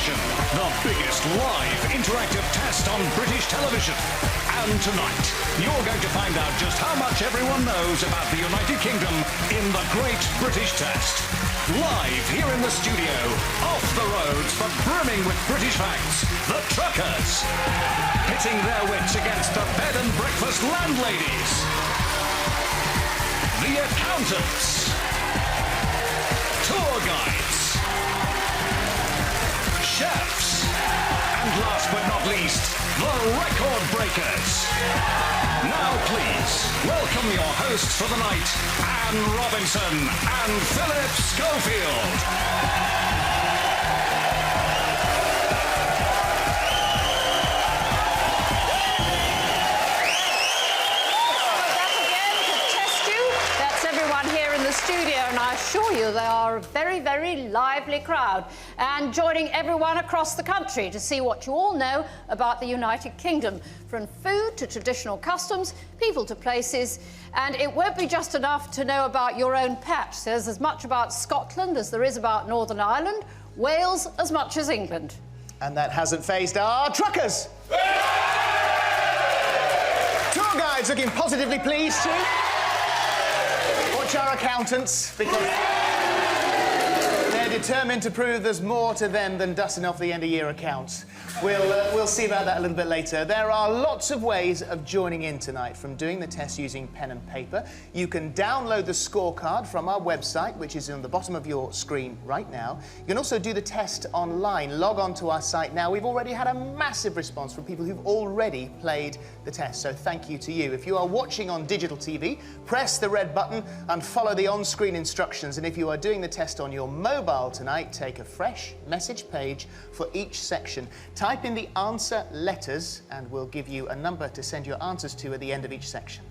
Exhibition, the biggest live interactive test on British television. And tonight, you're going to find out just how much everyone knows about the United Kingdom in the Great British Test. Live here in the studio, off the roads but brimming with British facts, the Truckers. Pitting their wits against the bed and breakfast landladies. The Accountants. Tour guides. Chefs. And last but not least, the Record Breakers. Now please, welcome your hosts for the night, Anne Robinson and Philip Schofield. Studio, and I assure you they are a very, very lively crowd, and joining everyone across the country to see what you all know about the United Kingdom, from food to traditional customs, people to places. And it won't be just enough to know about your own patch. There's as much about Scotland as there is about Northern Ireland, Wales as much as England. And that hasn't phased our truckers. Tour guides looking positively pleased too. Watch our accountants, because they're determined to prove there's more to them than dusting off the end-of-year accounts. We'll see about that a little bit later. There are lots of ways of joining in tonight, from doing the test using pen and paper. You can download the scorecard from our website, which is on the bottom of your screen right now. You can also do the test online. Log on to our site now. We've already had a massive response from people who've already played the test, so thank you to you. If you are watching on digital TV, press the red button and follow the on-screen instructions. And if you are doing the test on your mobile tonight, take a fresh message page for each section. Type in the answer letters and we'll give you a number to send your answers to at the end of each section.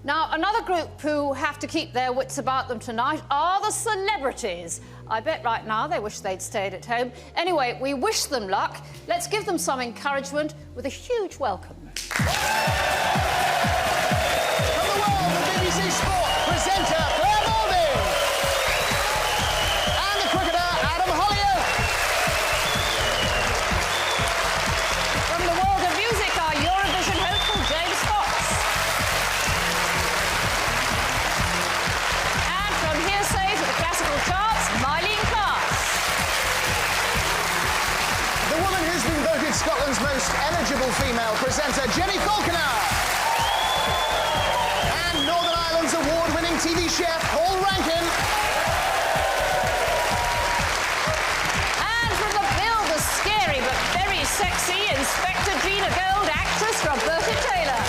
Now, another group who have to keep their wits about them tonight are the celebrities. I bet right now they wish they'd stayed at home. Anyway, we wish them luck. Let's give them some encouragement with a huge welcome. From the world of BBC Sport, presenter Claire Balding. And the cricketer Adam Hollioake. From the world of music, our Eurovision hopeful James Fox. And from hearsay to the classical charts, Mylene Clark. The woman who's been voted Scotland's most eligible female presenter, Jenny Falconer. And Northern Ireland's award-winning TV chef, Paul Rankin. And from the bill, the scary but very sexy Inspector Gina Gold actress, Roberta Taylor.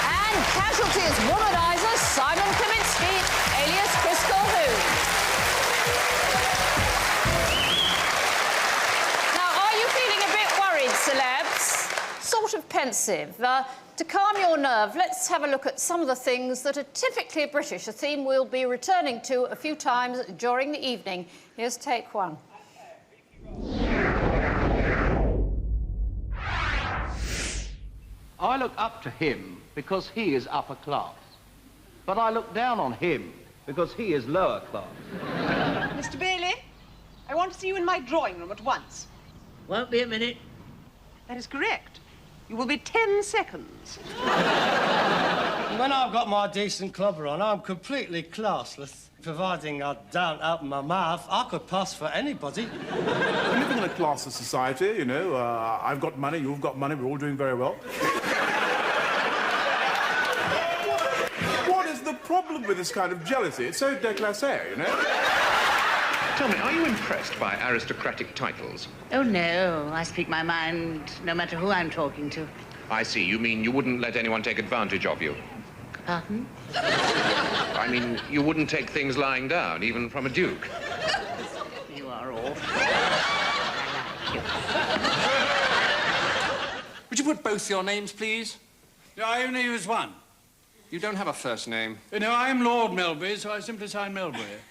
And Casualty's womanizer, Simon Kaminsky, alias Chris Colquhoun. Now, are you feeling a bit worried, celebs? Sort of pensive? To calm your nerve, let's have a look at some of the things that are typically British, a theme we'll be returning to a few times during the evening. Here's take one. I look up to him because he is upper class. But I look down on him because he is lower class. Mr. Bailey, I want to see you in my drawing room at once. Won't be a minute. That is correct. You will be 10 seconds. When I've got my decent clobber on, I'm completely classless. Providing I don't open my mouth, I could pass for anybody. We're living in a classless society, you know. I've got money, you've got money, we're all doing very well. What is the problem with this kind of jealousy? It's so déclassé, you know. Tell me, are you impressed by aristocratic titles? Oh, no. I speak my mind no matter who I'm talking to. I see. You mean you wouldn't let anyone take advantage of you? Pardon? I mean, you wouldn't take things lying down, even from a duke. You are awful. I like you. Would you put both your names, please? I only use one. You don't have a first name. No, I'm Lord Melbury, so I simply sign Melbury.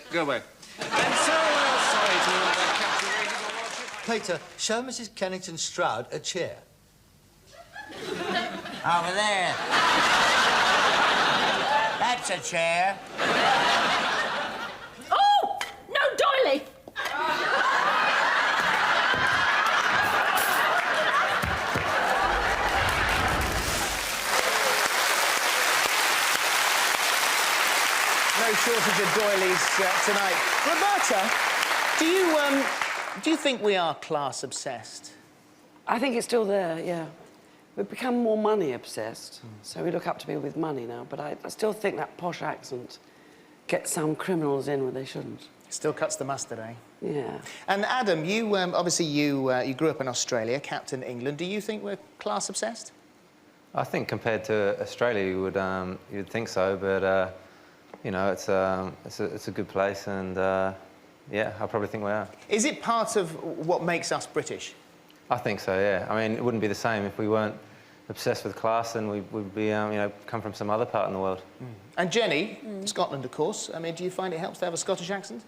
Go away. I'm so sorry to capture your lordship. Peter, show Mrs. Kennington Stroud a chair. Over there. That's a chair. shortage of doilies tonight. Roberta, do you think we are class obsessed? I think it's still there, yeah. We've become more money obsessed, so we look up to people with money now, but I still think that posh accent gets some criminals in where they shouldn't. Still cuts the mustard, eh? Yeah. And Adam, you obviously you grew up in Australia, captain England. Do you think we're class obsessed? I think compared to Australia, you'd think so, but you know, it's a good place, and yeah, I probably think we are. Is it part of what makes us British? I think so, yeah. I mean, it wouldn't be the same if we weren't obsessed with class, and we'd be, you know, come from some other part in the world. And Jenny, Scotland, of course. I mean, do you find it helps to have a Scottish accent?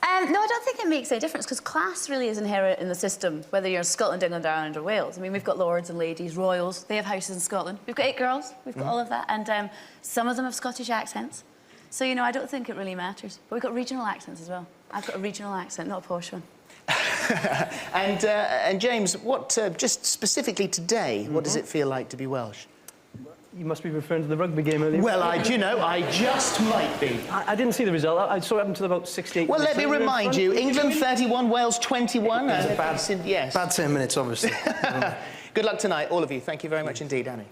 No, I don't think it makes any difference, because class really is inherent in the system, whether you're in Scotland, England, Ireland or Wales. I mean, we've got lords and ladies, royals, they have houses in Scotland. We've got 8 girls, we've got all of that, and some of them have Scottish accents. So, you know, I don't think it really matters. But we've got regional accents as well. I've got a regional accent, not a posh one. And James, what, just specifically today, what does it feel like to be Welsh? You must be referring to the rugby game earlier. Well, do you know, I just might be. I didn't see the result. I saw it up until about 68 Well, minutes. let me remind you, England 31, Wales 21. It was a bad, yes. bad 10 minutes, obviously. Good luck tonight, all of you. Thank you very much indeed, Annie.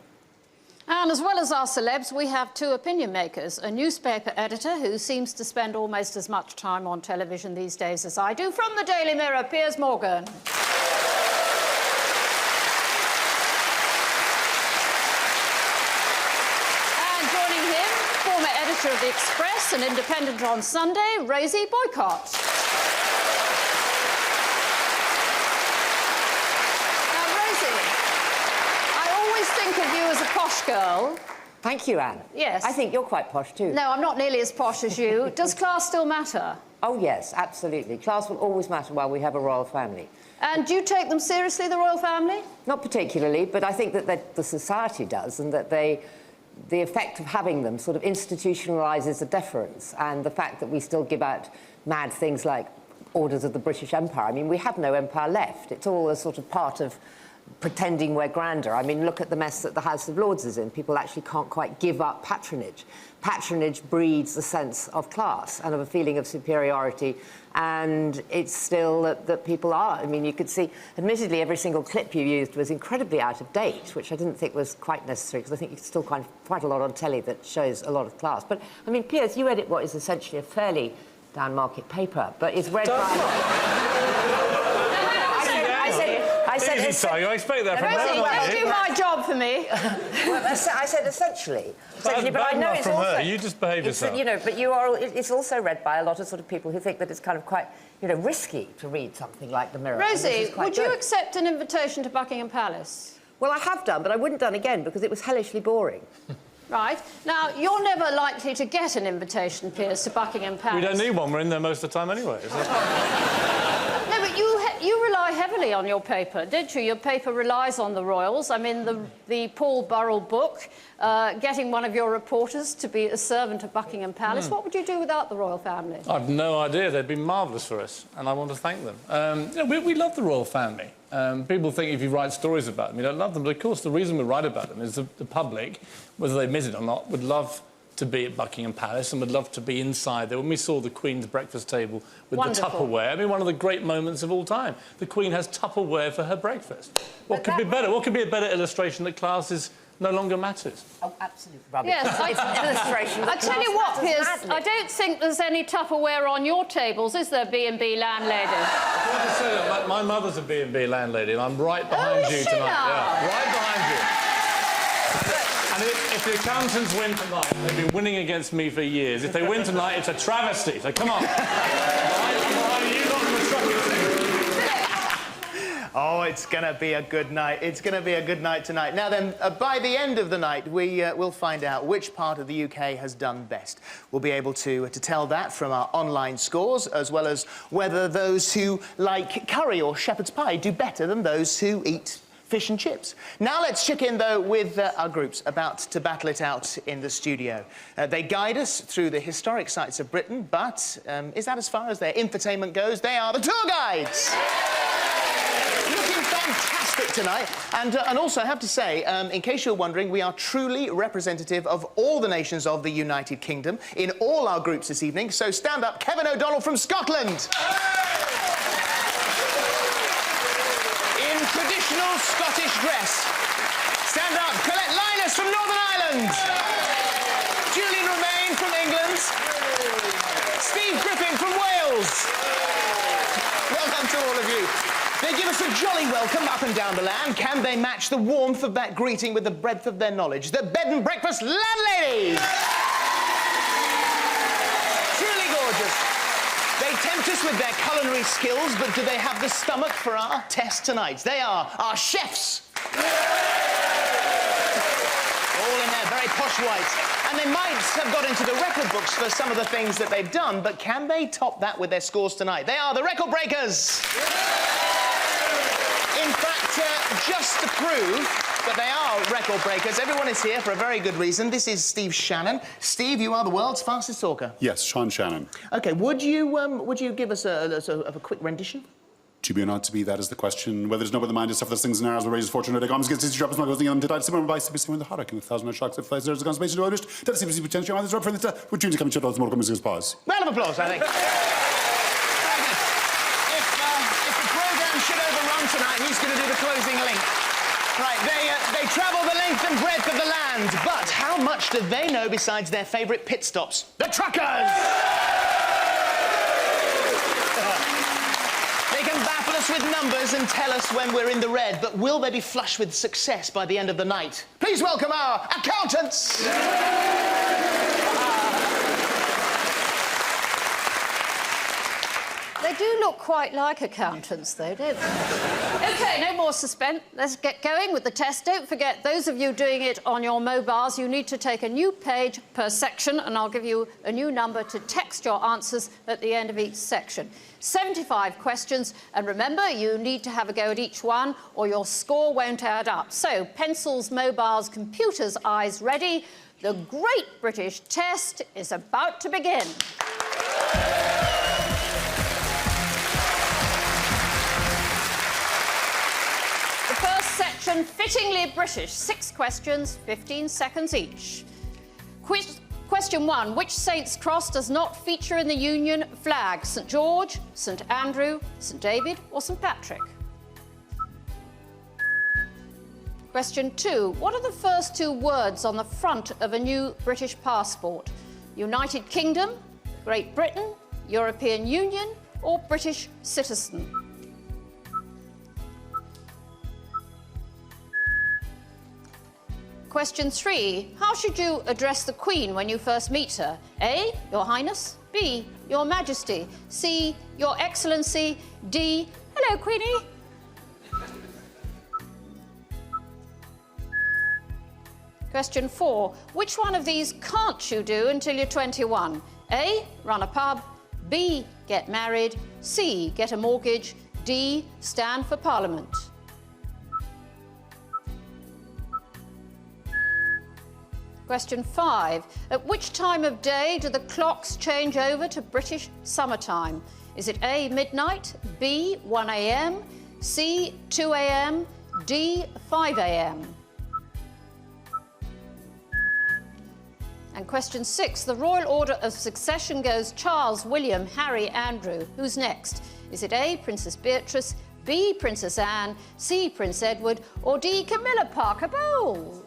And as well as our celebs, we have 2 opinion makers. A newspaper editor who seems to spend almost as much time on television these days as I do. From the Daily Mirror, Piers Morgan. And joining him, former editor of The Express and Independent on Sunday, Rosie Boycott. Think of you as a posh girl. Thank you, Anne. Yes. I think you're quite posh too. No, I'm not nearly as posh as you. Does class still matter? Oh, yes, absolutely. Class will always matter while we have a royal family. And do you take them seriously, the royal family? Not particularly, but I think that the society does, and that the effect of having them sort of institutionalises the deference, and the fact that we still give out mad things like orders of the British Empire. I mean, we have no empire left. It's all a sort of part of pretending we're grander. I mean, look at the mess that the House of Lords is in. People actually can't quite give up patronage. Patronage breeds a sense of class and of a feeling of superiority, and it's still that people are. I mean, you could see, admittedly, every single clip you used was incredibly out of date, which I didn't think was quite necessary, because I think you can still quite a lot on telly that shows a lot of class. But, I mean, Piers, you edit what is essentially a fairly down-market paper, but it's read by... I expect that from Rosie, don't do my job for me. Well, I said essentially, but I know it's from also... her. You just behave yourself. You know, but you are... It's also read by a lot of sort of people who think that it's kind of quite, you know, risky to read something like The Mirror. Rosie, would you accept an invitation to Buckingham Palace? Well, I have done, but I wouldn't have done again, because it was hellishly boring. Right. Now, you're never likely to get an invitation, Piers, to Buckingham Palace. We don't need one. We're in there most of the time anyway. So. No, but you rely heavily on your paper, did you? Your paper relies on the royals. I mean, the Paul Burrell book, getting one of your reporters to be a servant of Buckingham Palace. What would you do without the royal family? I've no idea. They've been marvellous for us, and I want to thank them. You know, we love the royal family. People think if you write stories about them, you don't love them. But, of course, the reason we write about them is the public, whether they admit it or not, would love to be at Buckingham Palace and would love to be inside there. When we saw the Queen's breakfast table with the Tupperware, I mean, one of the great moments of all time. The Queen has Tupperware for her breakfast. What could be better? What could be a better illustration that class is no longer matters? Oh, absolute rubbish. Yes, it's an illustration that I tell you what, Piers, madly. I don't think there's any Tupperware on your tables, is there, B&B landlady? I want to say that my mother's a B&B landlady, and I'm right behind you tonight. Yeah, right behind you. And if the accountants win tonight, they've been winning against me for years. If they win tonight, it's a travesty. So come on. Oh, it's going to be a good night. It's going to be a good night tonight. Now then, by the end of the night, we'll find out which part of the UK has done best. We'll be able to tell that from our online scores, as well as whether those who like curry or shepherd's pie do better than those who eat fish and chips. Now let's check in, though, with our groups about to battle it out in the studio. They guide us through the historic sites of Britain, but is that as far as their infotainment goes? They are the tour guides! Looking fantastic fit tonight. And also, I have to say, in case you're wondering, we are truly representative of all the nations of the United Kingdom in all our groups this evening. So stand up, Kevin O'Donnell from Scotland. In traditional Scottish dress. Stand up, Colette Linus from Northern Ireland. Julian Romain from England. Steve Griffin from Wales. Welcome to all of you. They give us a jolly welcome up and down the land. Can they match the warmth of that greeting with the breadth of their knowledge? The bed and breakfast landladies! Truly gorgeous. They tempt us with their culinary skills, but do they have the stomach for our test tonight? They are our chefs. All in their very posh whites. And they might have got into the record books for some of the things that they've done, but can they top that with their scores tonight? They are the Record Breakers! In fact, just to prove that they are record breakers, everyone is here for a very good reason. This is Steve Shannon. Steve, you are the world's fastest talker. Yes, Sean Shannon. OK, would you give us a quick rendition? To be or not to be, that is the question. Whether there's no but the mind is stuff that sings and arrows will raise fortune or the comes against these drops, my goes them to die to simmer by to in the hot, I can 1,000 shocks if there's a consummation to understand. That seems to be potential on this drop for the with dreams coming shut out more coming to his pause. Round of applause, I think. If the programme should overrun tonight, who's going to do the closing link? Right, they travel the length and breadth of the land, but how much do they know besides their favourite pit stops? The truckers! They can baffle us with numbers and tell us when we're in the red, but will they be flush with success by the end of the night? Please welcome our accountants! They do look quite like accountants, though, don't they? OK, no more suspense. Let's get going with the test. Don't forget, those of you doing it on your mobiles, you need to take a new page per section, and I'll give you a new number to text your answers at the end of each section. 75 questions, and remember, you need to have a go at each one, or your score won't add up. So, pencils, mobiles, computers, eyes ready. The Great British Test is about to begin. Section fittingly British. 6 questions, 15 seconds each. Question 1. Which Saint's Cross does not feature in the Union flag? St George, St Andrew, St David or St Patrick? Question 2. What are the first 2 words on the front of a new British passport? United Kingdom, Great Britain, European Union or British citizen? Question 3. How should you address the Queen when you first meet her? A. Your Highness. B. Your Majesty. C. Your Excellency. D. Hello, Queenie. Question 4. Which one of these can't you do until you're 21? A. Run a pub. B. Get married. C. Get a mortgage. D. Stand for Parliament. Question 5. At which time of day do the clocks change over to British summertime? Is it A, midnight, B, 1 a.m, C, 2 a.m, D, 5 a.m? And question 6. The royal order of succession goes Charles, William, Harry, Andrew. Who's next? Is it A, Princess Beatrice, B, Princess Anne, C, Prince Edward, or D, Camilla Parker Bowles?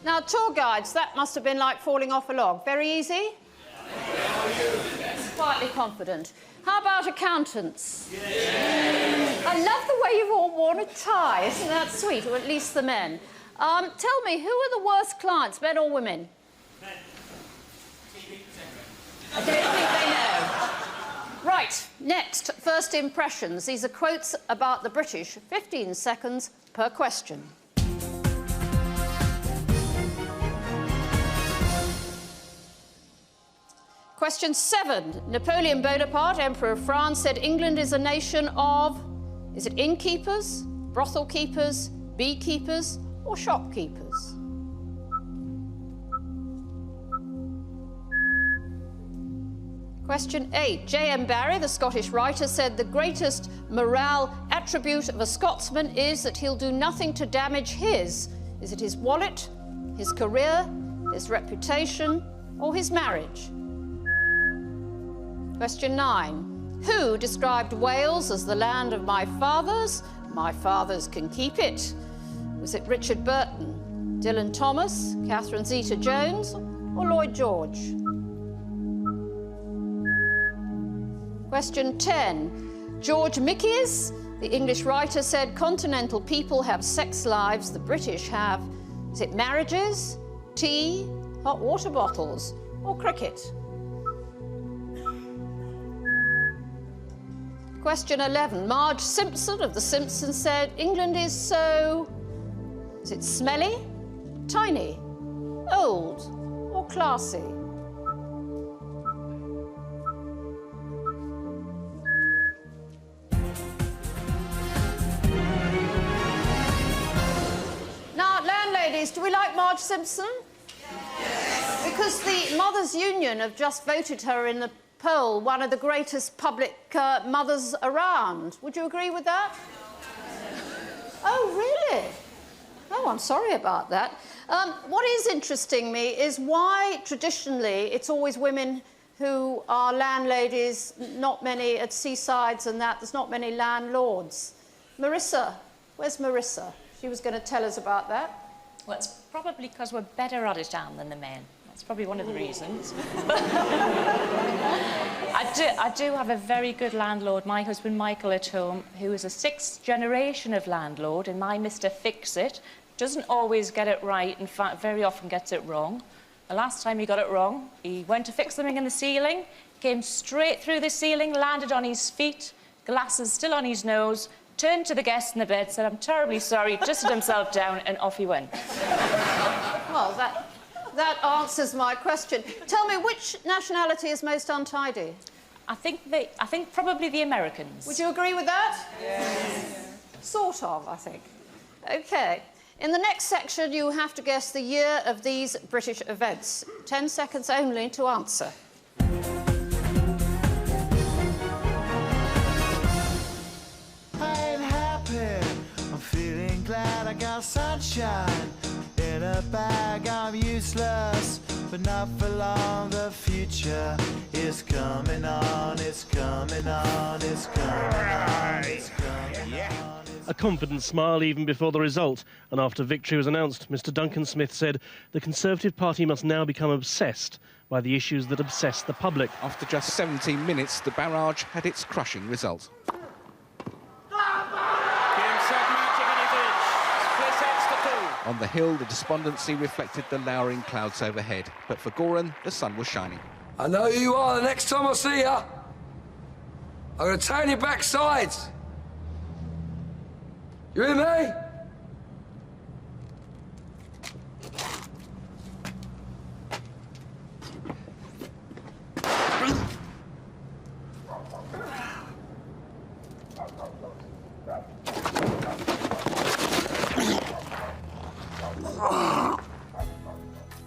Now, tour guides, that must have been like falling off a log. Very easy? Quietly confident. How about accountants? I love the way you've all worn a tie. Isn't that sweet? Or at least the men. Tell me, who are the worst clients, men or women? I don't think they know. Right, next, first impressions. These are quotes about the British. 15 seconds per question. Question 7. Napoleon Bonaparte, Emperor of France, said England is a nation of... Is it innkeepers, brothel keepers, beekeepers or shopkeepers? Question 8. J.M. Barrie, the Scottish writer, said the greatest morale attribute of a Scotsman is that he'll do nothing to damage his. Is it his wallet, his career, his reputation, or his marriage? Question 9. Who described Wales as the land of my fathers? My fathers can keep it. Was it Richard Burton, Dylan Thomas, Catherine Zeta-Jones, or Lloyd George? Question 10. George Mikies, the English writer, said continental people have sex lives the British have. Is it marriages, tea, hot water bottles, or cricket? Question 11. Marge Simpson of The Simpsons said England is so... Is it smelly, tiny, old, or classy? Now, landladies, do we like Marge Simpson? Yes. Because the Mothers' Union have just voted her in the poll one of the greatest public mothers around. Would you agree with that? Oh, really? Oh, I'm sorry about that. What is interesting me is why, traditionally, it's always women who are landladies, not many at seasides and that. There's not many landlords. Marissa, where's Marissa? She was going to tell us about that. Well, it's probably because we're better at it, Anne, than the men. That's probably one of the reasons. I do have a very good landlord, my husband Michael at home, who is a 6th generation of landlord, and my Mr. Fix-It doesn't always get it right, in fact, very often gets it wrong. The last time he got it wrong, he went to fix something in the ceiling, came straight through the ceiling, landed on his feet, glasses still on his nose, turned to the guest in the bed, said, "I'm terribly sorry," dusted himself down, and off he went. Well, that answers my question. Tell me, which nationality is most untidy? I think probably the Americans. Would you agree with that? Yes. Sort of, I think. OK. In the next section, you have to guess the year of these British events. 10 seconds only to answer. I'm happy, I'm feeling glad I got sunshine. In a bag I'm useless, but not for long. The future is coming on, it's coming on, it's coming on, it's coming on. A confident smile even before the result, and after victory was announced, Mr Duncan Smith said the Conservative Party must now become obsessed by the issues that obsess the public. After just 17 minutes, the barrage had its crushing result. On the hill, the despondency reflected the lowering clouds overhead. But for Goran, the sun was shining. I know who you are. The next time I see you, I'm going to turn your backsides. You hear me?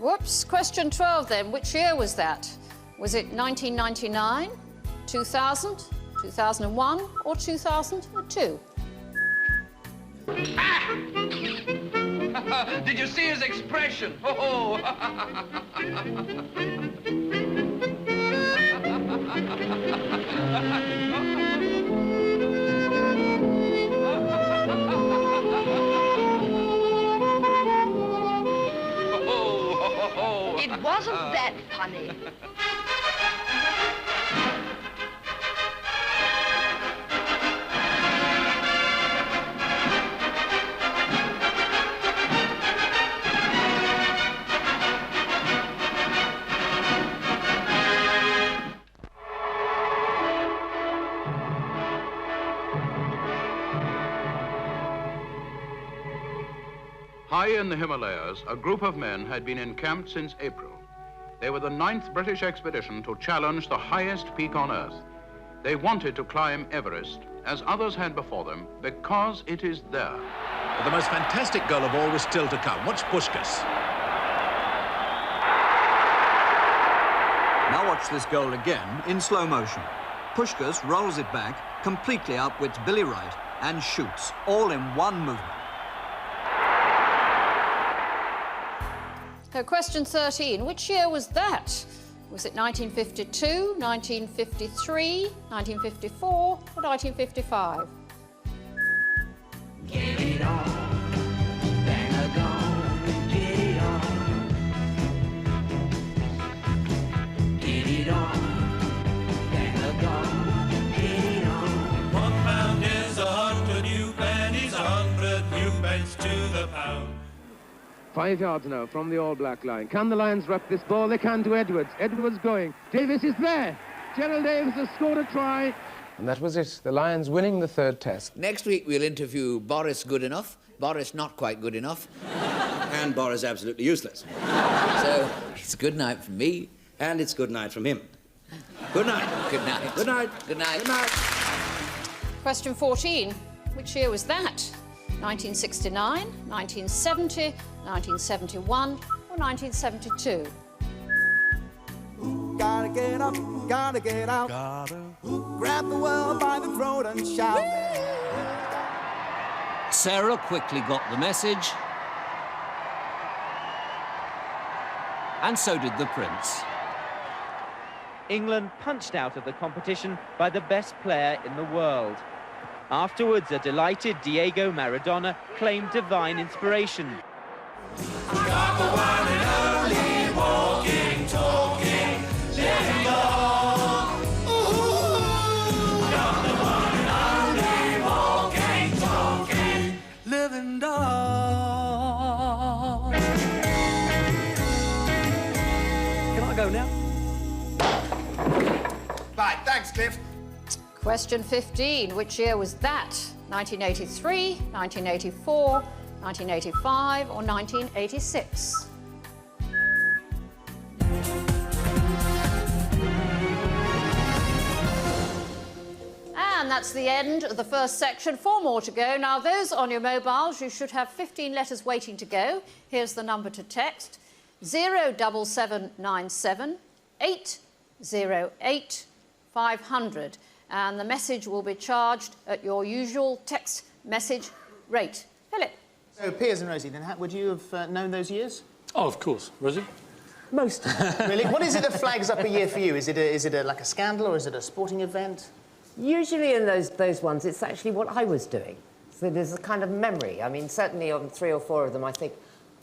Whoops. Question 12, then. Which year was that? Was it 1999, 2000, 2001, or 2002? Did you see his expression? Oh! It wasn't that funny. High in the Himalayas, a group of men had been encamped since April. They were the 9th British expedition to challenge the highest peak on Earth. They wanted to climb Everest, as others had before them, because it is there. But the most fantastic goal of all was still to come. Watch Puskás. Now watch this goal again in slow motion. Puskás rolls it back, completely outwits Billy Wright, and shoots, all in one movement. Question 13. Which year was that? Was it 1952, 1953, 1954, or 1955? Get it on, bang a gong, get it on. Get it on, bang a gong, get it on. 1 pound is 100 new pennies, 100 new pence to the pound. 5 yards now from the all-black line. Can the Lions wrap this ball? They can to Edwards. Edwards going. Davis is there. Gerald Davis has scored a try. And that was it. The Lions winning the 3rd test. Next week we'll interview Boris Goodenough, Boris not quite good enough, and Boris absolutely useless. So it's good night from me, and it's good night from him. Good night. Good night. Good night. Good night. Good night. Question 14. Which year was that? 1969, 1970, 1971, or 1972? Gotta get up, gotta get out. Grab the world by the throat and shout. Sarah quickly got the message, and so did the Prince. England punched out of the competition by the best player in the world. Afterwards, a delighted Diego Maradona claimed divine inspiration. Got the one and only walking, talking, living dog. Got the one and only walking, talking, living dog. Can I go now? Right, thanks, Cliff. Question 15. Which year was that? 1983, 1984, 1985, or 1986? And that's the end of the first section. 4 more to go. Now, those on your mobiles, you should have 15 letters waiting to go. Here's the number to text: 07797 808 500. And the message will be charged at your usual text message rate. Philip. So, Piers and Rosie, then, would you have known those years? Oh, of course. Rosie? Most. Really? What is it that flags up a year for you? Is it like a scandal, or is it a sporting event? Usually in those ones, it's actually what I was doing. So there's a kind of memory. I mean, certainly on 3 or 4 of them, I think,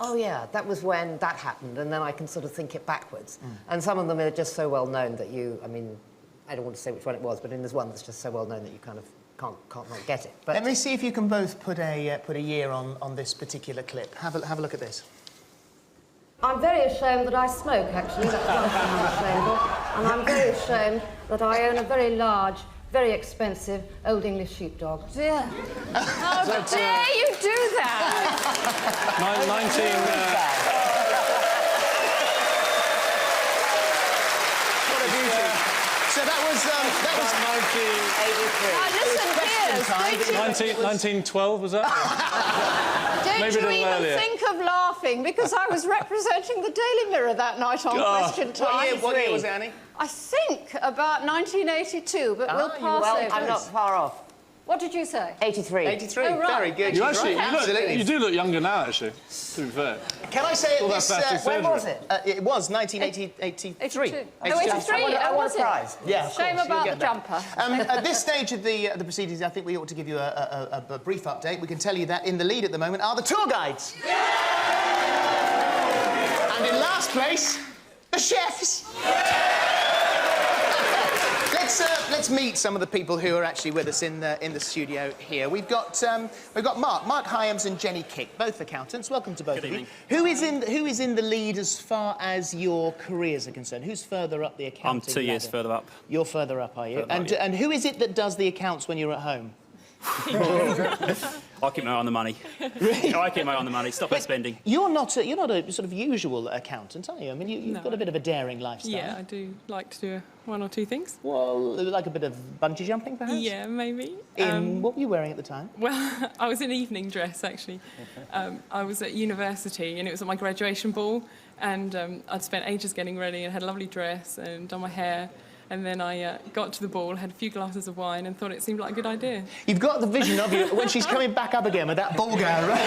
oh, yeah, that was when that happened, and then I can sort of think it backwards. And some of them are just so well known that you, I mean, I don't want to say which one it was, but there's one that's just so well known that you kind of can't not get it. But let me see if you can both put a year on this particular clip. Have a look at this. I'm very ashamed that I smoke, actually. That's one thing I'm ashamed of. And I'm very ashamed that I own a very large, very expensive Old English sheepdog. Dear. How dare you do that? 19... So that was 1983. 1912, was that? Don't Maybe you a little even earlier. think of laughing, because I was representing the Daily Mirror that night on Question Time. What year was it, Annie? I think about 1982, but we'll pass well, over. I'm not far off. What did you say? 83. 83, Oh, right. very good. You She's actually, right. you do look younger now, actually, to be fair. Can I say All this? that plastic When surgery. was it? It was 1983. 82. Oh, 83? I was a prize. it? Yeah, of Shame course, about you'll the get jumper. that. At this stage of the proceedings, I think we ought to give you a brief update. We can tell you that in the lead at the moment are the tour guides. And in last place, the chefs. Let's meet some of the people who are actually with us in the studio here. We've got Mark Hyams and Jenny Kick, both accountants. Welcome to both of you. Who is in the lead as far as your careers are concerned? Who's further up the accounting I'm 2 years ladder? further up. You're further up, are you? Further up, yeah. And who is it that does the accounts when you're at home? I keep my eye on the money. Really? I keep my eye on the money. Stop our spending. You're not a sort of usual accountant, are you? I mean, you've got a bit of a daring lifestyle. Yeah, I do like to do one or two things. Well, like a bit of bungee jumping, perhaps? Yeah, maybe. What were you wearing at the time? Well, I was in evening dress, actually. I was at university, and it was at my graduation ball, and I'd spent ages getting ready and had a lovely dress and done my hair. And then I got to the ball, had a few glasses of wine, and thought it seemed like a good idea. You've got the vision of you when she's coming back up again with that ball gown, right?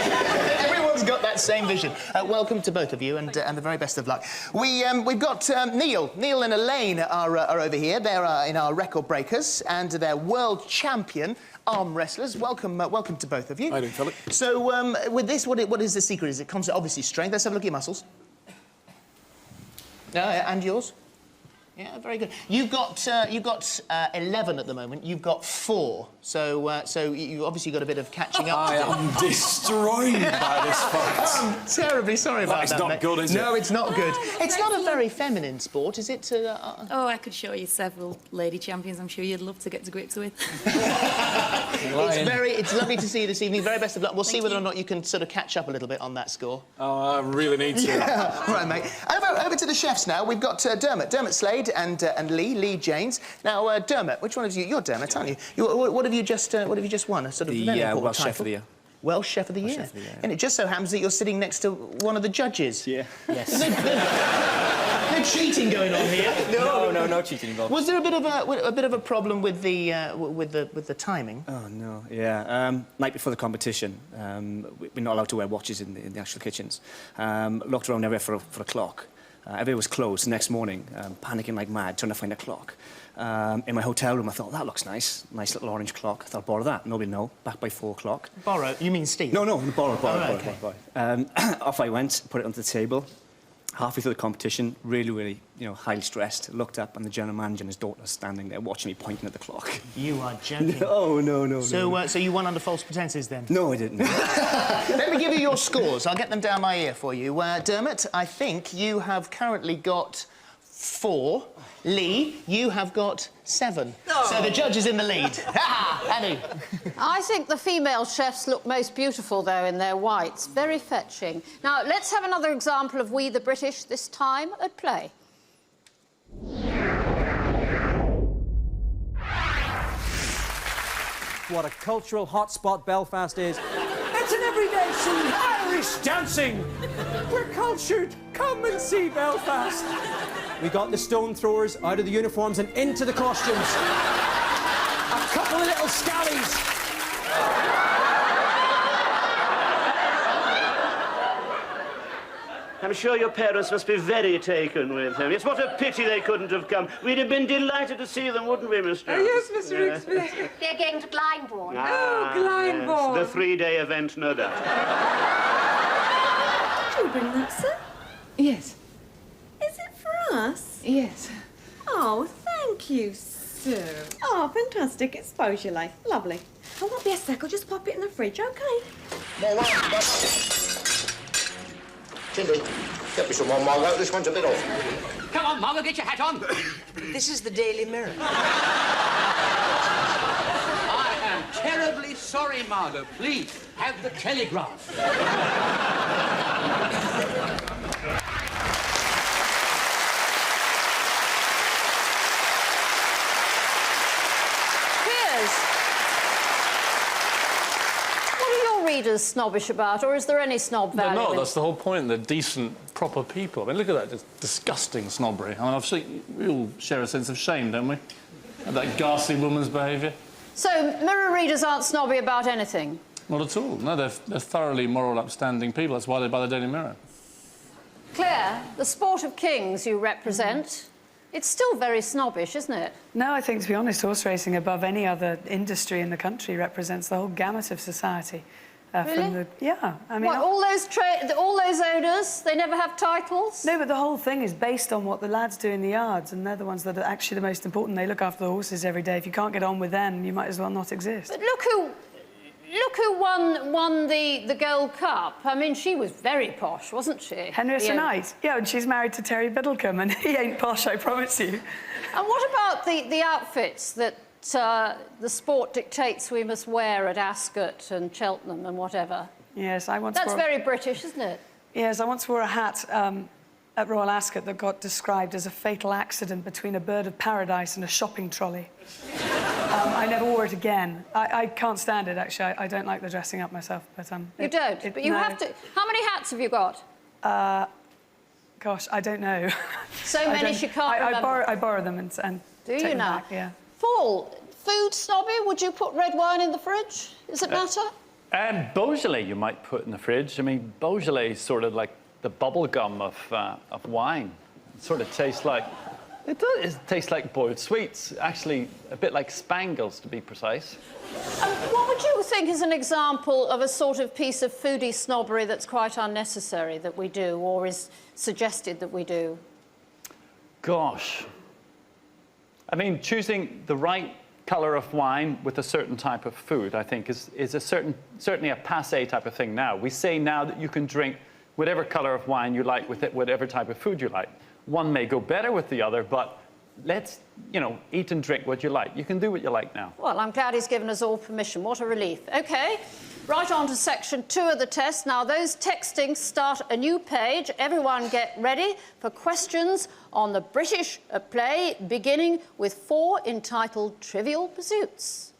Everyone's got that same vision. Welcome to both of you, and the very best of luck. We've got Neil. Neil and Elaine are over here. They're in our record breakers, and they're world champion arm wrestlers. Welcome to both of you. How do you, Philip? So with this, what is the secret? It comes to obviously strength. Let's have a look at your muscles. And yours? Yeah, very good. You've got 11 at the moment. You've got 4. So you obviously got a bit of catching up. I am destroyed by this fight. I'm terribly sorry about that. It's not good, is it? No, it's not good. It's not a very feminine sport, is it? Oh, I could show you several lady champions. I'm sure you'd love to get to grips with. It's lovely to see you this evening. Very best of luck. We'll see whether or not you can sort of catch up a little bit on that score. Oh, I really need to. Yeah. All right, mate. Over to the chefs now. We've got Dermot Slade and Lee Janes. Now, Dermot, which one of you? You're Dermot, aren't you? What have you just won? A sort of very important Welsh title. Chef of the Year. Welsh Chef of the Year. Chef of the Year, yeah. And it just so happens that you're sitting next to one of the judges. Yeah. Yes. No cheating going on here. No cheating involved. Was there a bit of a problem with the timing? Oh no, yeah. Night before the competition, we're not allowed to wear watches in the actual kitchens. Looked around everywhere for a clock. Everywhere was closed. The next morning, panicking like mad, trying to find a clock. In my hotel room, I thought, that looks nice. Nice little orange clock. I thought, borrow that. Nobody know. Back by 4 o'clock. Borrow? You mean Steve? No, borrow. Okay. Off I went, put it onto the table. Halfway through the competition, really, highly stressed. Looked up, and the general manager and his daughter standing there, watching me pointing at the clock. You are joking. No. So you won under false pretences then? No, I didn't. Let me give you your scores. I'll get them down my ear for you. Dermot, I think you have currently got 4. Lee, you have got 7. Oh. So the judge is in the lead. Annie? I think the female chefs look most beautiful, though, in their whites. Very fetching. Now, let's have another example of We the British, this time at play. What a cultural hotspot Belfast is. It's an everyday scene. Irish dancing. We're cultured. Come and see Belfast. We got the stone throwers out of the uniforms and into the costumes. A couple of little scallies. I'm sure your parents must be very taken with him. It's what a pity they couldn't have come. We'd have been delighted to see them, wouldn't we, Mr. Oh, yes, Mr. Rixby. They're going to Glyndebourne. Glyndebourne. Yes, the 3-day event, no doubt. Did you bring that, sir? Yes. Is it for us? Yes. Oh, thank you, sir. Oh, fantastic. It's Beaujolais. Lovely. I won't be a sec. I'll just pop it in the fridge, OK? Cindy, get me some more, Margot. This one's a bit off. Come on, Margot, get your hat on. This is the Daily Mirror. I am terribly sorry, Margot. Please, have the Telegraph. Readers snobbish about, or is there any snob value? They're not. That's the whole point. They're decent, proper people. I mean, look at that, just disgusting snobbery. I mean, I've seen we all share a sense of shame, don't we? At that ghastly woman's behaviour. So, Mirror readers aren't snobby about anything? Not at all. No, they're thoroughly moral, upstanding people. That's why they buy the Daily Mirror. Claire, the sport of kings you represent, it's still very snobbish, isn't it? No, I think, to be honest, horse racing, above any other industry in the country, represents the whole gamut of society. Really? I mean... What, all those owners, they never have titles? No, but the whole thing is based on what the lads do in the yards, and they're the ones that are actually the most important. They look after the horses every day. If you can't get on with them, you might as well not exist. But look who won the Gold Cup. I mean, she was very posh, wasn't she? Henrietta Knight. Yeah, and she's married to Terry Biddlecombe, and he ain't posh, I promise you. And what about the outfits that the sport dictates we must wear at Ascot and Cheltenham and whatever. Yes, I once That's wore... very British, isn't it? Yes, I once wore a hat at Royal Ascot that got described as a fatal accident between a bird of paradise and a shopping trolley. I never wore it again. I can't stand it, actually. I don't like the dressing up myself, but... You don't? But you have to... How many hats have you got? Gosh, I don't know. So many she can't remember. I borrow them and Do take you them now? back, yeah. Paul, food snobby, would you put red wine in the fridge? Does it matter? Beaujolais you might put in the fridge. I mean, Beaujolais is sort of like the bubble gum of wine. It sort of tastes like... It does. It tastes like boiled sweets. Actually, a bit like Spangles, to be precise. What would you think is an example of a sort of piece of foodie snobbery that's quite unnecessary that we do, or is suggested that we do? Gosh. I mean, choosing the right colour of wine with a certain type of food, I think, is certainly a passé type of thing now. We say now that you can drink whatever colour of wine you like with it, whatever type of food you like. One may go better with the other, but let's, eat and drink what you like. You can do what you like now. Well, I'm glad he's given us all permission. What a relief. OK, right on to section 2 of the test. Now, those texting start a new page. Everyone get ready for questions on the British play, beginning with 4 entitled Trivial Pursuits.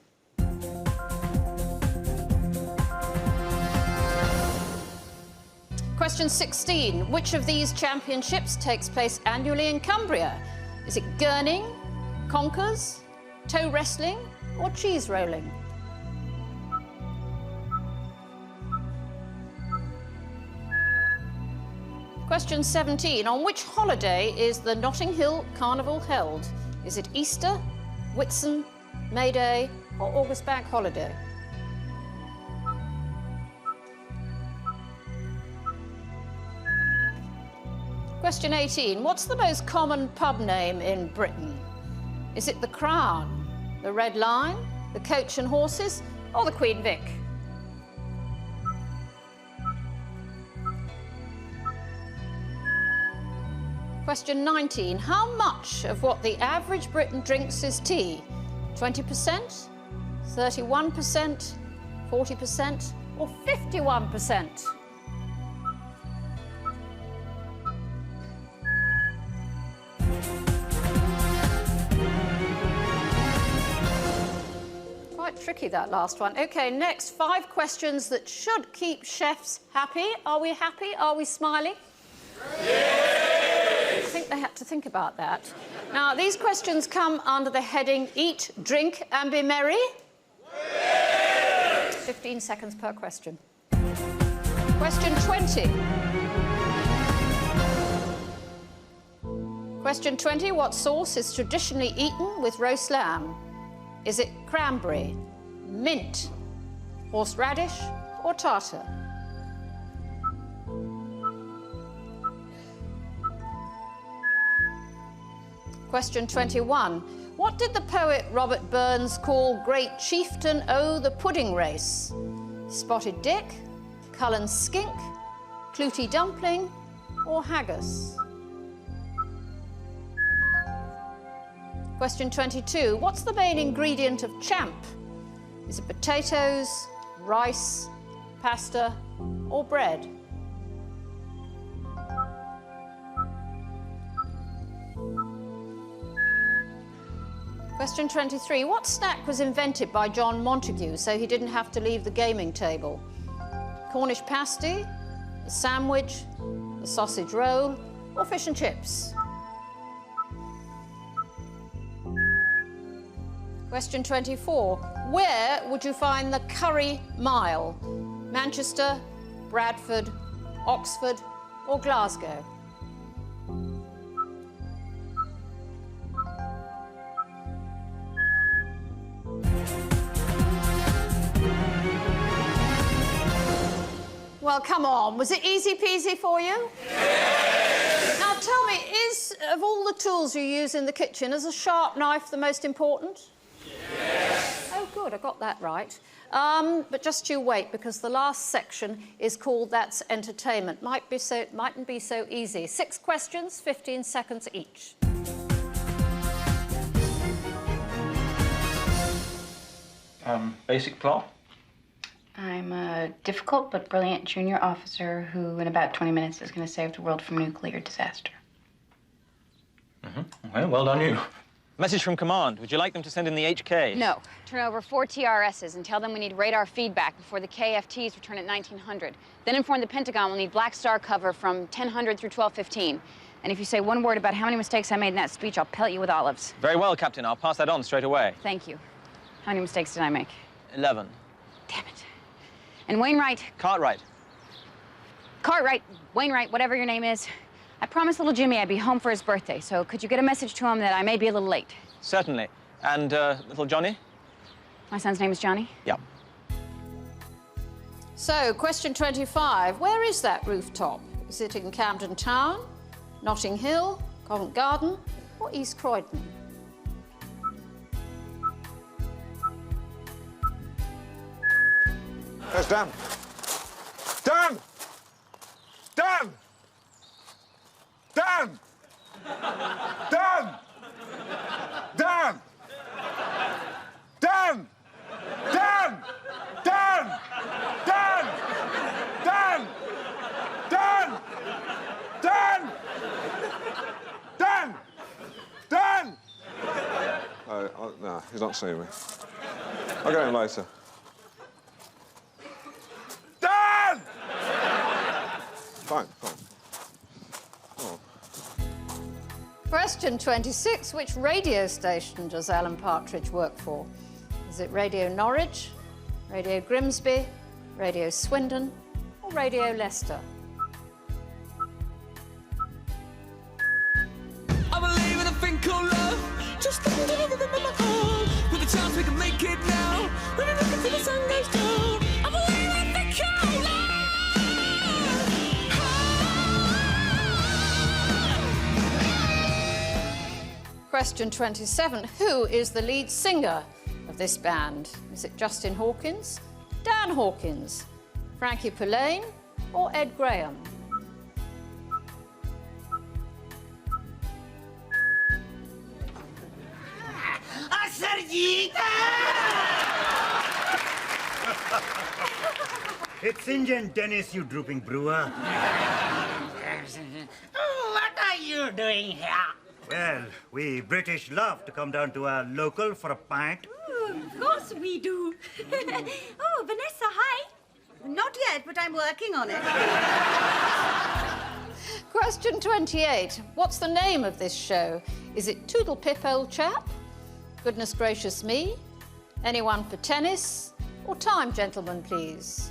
Question 16. Which of these championships takes place annually in Cumbria? Is it gurning, conkers, toe wrestling, or cheese rolling? Question 17. On which holiday is the Notting Hill Carnival held? Is it Easter, Whitsun, May Day, or August Bank Holiday? Question 18. What's the most common pub name in Britain? Is it the Crown, the Red Lion, the Coach and Horses, or the Queen Vic? Question 19. How much of what the average Briton drinks is tea? 20%, 31%, 40%, or 51%? Quite tricky, that last one. OK, next, 5 questions that should keep chefs happy. Are we happy? Are we smiling? I think they had to think about that. Now, these questions come under the heading Eat, Drink and Be Merry. 15 seconds per question. Question 20. Question 20. What sauce is traditionally eaten with roast lamb? Is it cranberry, mint, horseradish, or tartar? Question 21. What did the poet Robert Burns call Great Chieftain O' the Pudding Race? Spotted Dick, Cullen Skink, Clootie Dumpling, or Haggis? Question 22. What's the main ingredient of champ? Is it potatoes, rice, pasta, or bread? Question 23. What snack was invented by John Montague so he didn't have to leave the gaming table? Cornish pasty, a sandwich, a sausage roll, or fish and chips? Question 24. Where would you find the Curry Mile? Manchester, Bradford, Oxford, or Glasgow? Well, come on. Was it easy peasy for you? Yes. Now, tell me, of all the tools you use in the kitchen, is a sharp knife the most important? Yes. Oh, good, I got that right. But just you wait, because the last section is called That's Entertainment. Mightn't be so easy. 6 questions, 15 seconds each. Basic plot? I'm a difficult but brilliant junior officer who, in about 20 minutes, is going to save the world from nuclear disaster. Okay, well done you. Message from command. Would you like them to send in the HK? No. Turn over 4 TRSs and tell them we need radar feedback before the KFTs return at 1900. Then inform the Pentagon we'll need Black Star cover from 1000 through 1215. And if you say one word about how many mistakes I made in that speech, I'll pellet you with olives. Very well, Captain. I'll pass that on straight away. Thank you. How many mistakes did I make? 11. And Wainwright. Cartwright. Cartwright, Wainwright, whatever your name is. I promised little Jimmy I'd be home for his birthday, so could you get a message to him that I may be a little late? Certainly. And little Johnny? My son's name is Johnny? Yeah. So, question 25. Where is that rooftop? Is it in Camden Town, Notting Hill, Covent Garden, or East Croydon? Where's Dan? Dan! Dan! Dan! Dan! Dan! Dan! Dan! Dan! Dan! Dan! Dan! Dan! Dan! Dan! No, he's not seeing me. I'll get him later. Dan! Fine, fine. Question 26. Which radio station does Alan Partridge work for? Is it Radio Norwich, Radio Grimsby, Radio Swindon, or Radio Leicester? I believe in a thing called love. Just listen to the rhythm of my call. With a chance we can make it now. When we look until the sun goes down. I believe in a thing called love. Question 27. Who is the lead singer of this band? Is it Justin Hawkins, Dan Hawkins, Frankie Pulane, or Ed Graham? It's Indian Dennis, you drooping brewer. Oh, what are you doing here? Well, we British love to come down to our local for a pint. Of course we do. Oh, Vanessa, hi. Not yet, but I'm working on it. Question 28. What's the name of this show? Is it Toodle Pip Old Chap, Goodness Gracious Me, Anyone for Tennis, or Time, Gentlemen, Please?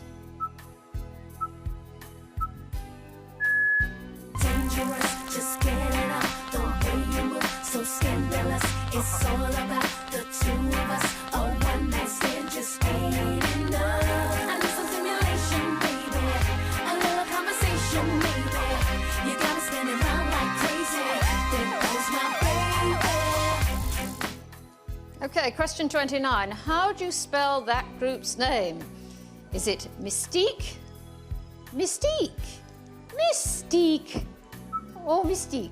Dangerous, just get it up. The way you move, so scandalous. It's all about the two of us. A one-night stand just ain't enough. I need some stimulation, baby. A little conversation, maybe. You got me spinning around like crazy. There goes my baby. Okay, question 29. How do you spell that group's name? Is it Mystique, Mystique, Mystique, or Mystique?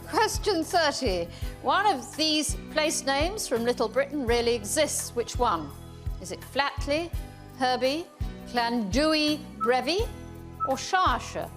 Question 30. One of these place names from Little Britain really exists. Which one? Is it Flatley, Herbie, Llandewey, Brevi, or Shire?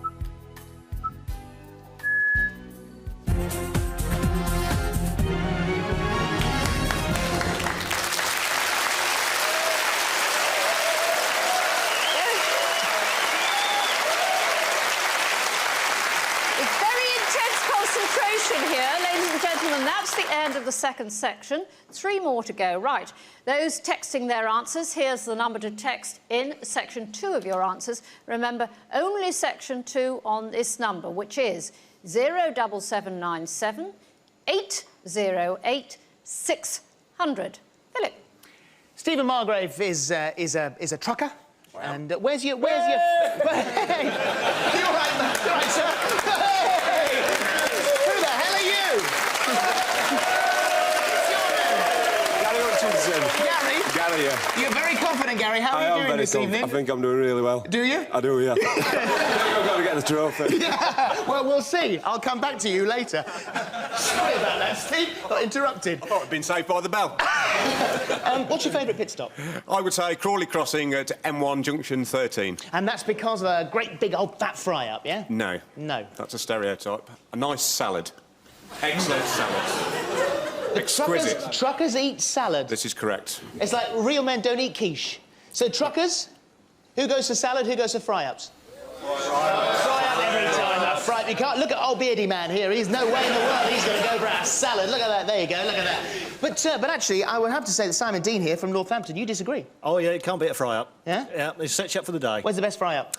Here, ladies and gentlemen, that's the end of the second section. 3 more to go. Right, those texting their answers, here's the number to text in section 2 of your answers. Remember, only section 2 on this number, which is 07797 808 600. Philip. Stephen Margrave is a trucker. Wow. And where's your... Hey! You all right, man? You all right, sir? Gary tell you. You're very confident, Gary. How are you doing this evening? I think I'm doing really well. Do you? I do, yeah. I've got to get the trophy. Yeah. Well, we'll see. I'll come back to you later. Sorry about that, Steve. Got interrupted. I thought I'd been saved by the bell. What's your favourite pit stop? I would say Crawley Crossing at M1 Junction 13. And that's because of a great big old fat fry-up, yeah? No. No. That's a stereotype. A nice salad. Excellent salad. Exquisite. Truckers eat salad. This is correct. It's like real men don't eat quiche. So truckers, who goes for salad, who goes for fry-ups? Fry-up every time, that fry-up. You can't... Look at old beardy man here. He's no way in the world he's going to go for a salad. Look at that. There you go. Look at that. But actually, I would have to say that Simon Dean here from Northampton, you disagree. Oh, yeah, it can't beat a fry-up. Yeah? Yeah, it sets you up for the day. Where's the best fry-up?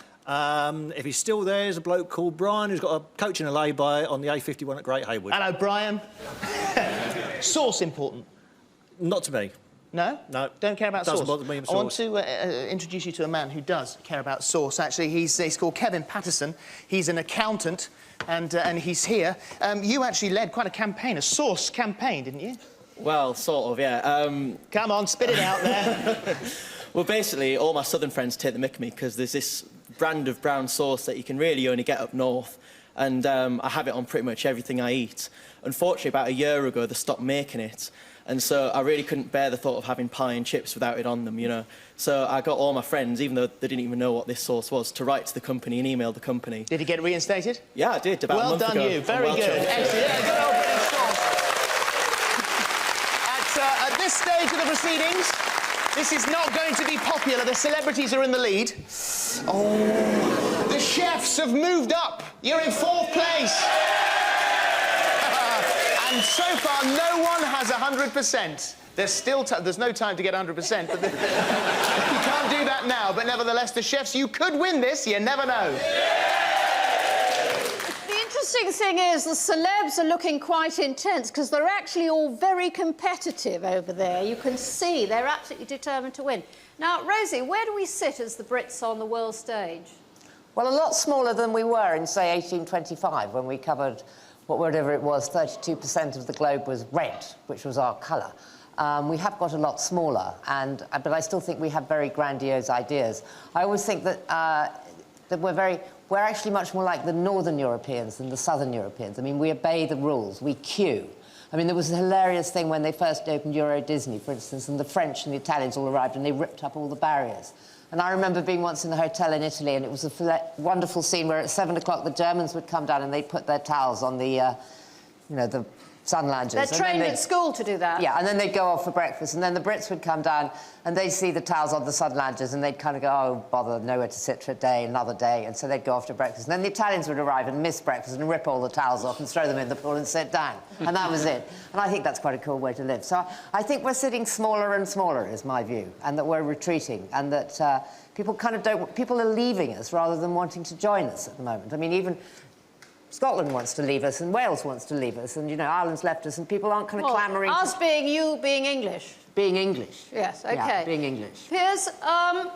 If he's still there, there's a bloke called Brian who's got a coach and a lay-by on the A51 at Great Haywood. Hello, Brian. Sauce important? Not to me. No? No. Don't care about Doesn't sauce? bother me with I want sauce. to introduce you to a man who does care about sauce. Actually, he's called Kevin Patterson. He's an accountant, and he's here. You actually led quite a campaign, a sauce campaign, didn't you? Well, sort of, yeah. Come on, spit it out there. Well, basically, all my southern friends take the mick of me because there's this brand of brown sauce that you can really only get up north, and I have it on pretty much everything I eat. Unfortunately, about a year ago, they stopped making it, and so I really couldn't bear the thought of having pie and chips without it on them, you know. So I got all my friends, even though they didn't even know what this sauce was, to write to the company and email the company. Did he get reinstated? Yeah, I did, about a month ago. Well done, you. Very good. Excellent. Yeah, good old British sauce. At this stage of the proceedings, this is not going to be popular. The celebrities are in the lead. Oh, the chefs have moved up. You're in 4th place. And so far, no one has 100%. There's still there's no time to get 100%, but you can't do that now. But nevertheless, the chefs, you could win this. You never know. The interesting thing is the celebs are looking quite intense because they're actually all very competitive over there. You can see they're absolutely determined to win. Now, Rosie, where do we sit as the Brits on the world stage? Well, a lot smaller than we were in, say, 1825, when we covered whatever it was, 32% of the globe was red, which was our colour. We have got a lot smaller, but I still think we have very grandiose ideas. I always think that, that we're actually much more like the Northern Europeans than the Southern Europeans. I mean, we obey the rules, we queue. I mean, there was a hilarious thing when they first opened Euro Disney, for instance, and the French and the Italians all arrived and they ripped up all the barriers. And I remember being once in a hotel in Italy, and it was a wonderful scene where at 7 o'clock the Germans would come down and they'd put their towels on the, you know, the sun lounges. They're trained at school to do that. Yeah, and then they'd go off for breakfast, and then the Brits would come down and they'd see the towels on the sun lounges and they'd kind of go, oh, bother, nowhere to sit for a day, another day, and so they'd go off to breakfast. And then the Italians would arrive and miss breakfast and rip all the towels off and throw them in the pool and sit down. And that was it. And I think that's quite a cool way to live. So I think we're sitting smaller and smaller, is my view, and that we're retreating, and that people kind of don't... People are leaving us rather than wanting to join us at the moment. I mean, even... Scotland wants to leave us, and Wales wants to leave us, and, you know, Ireland's left us, and people aren't kind of clamouring... Us being you, being English. Being English. Yes, OK. Yeah, being English. Piers,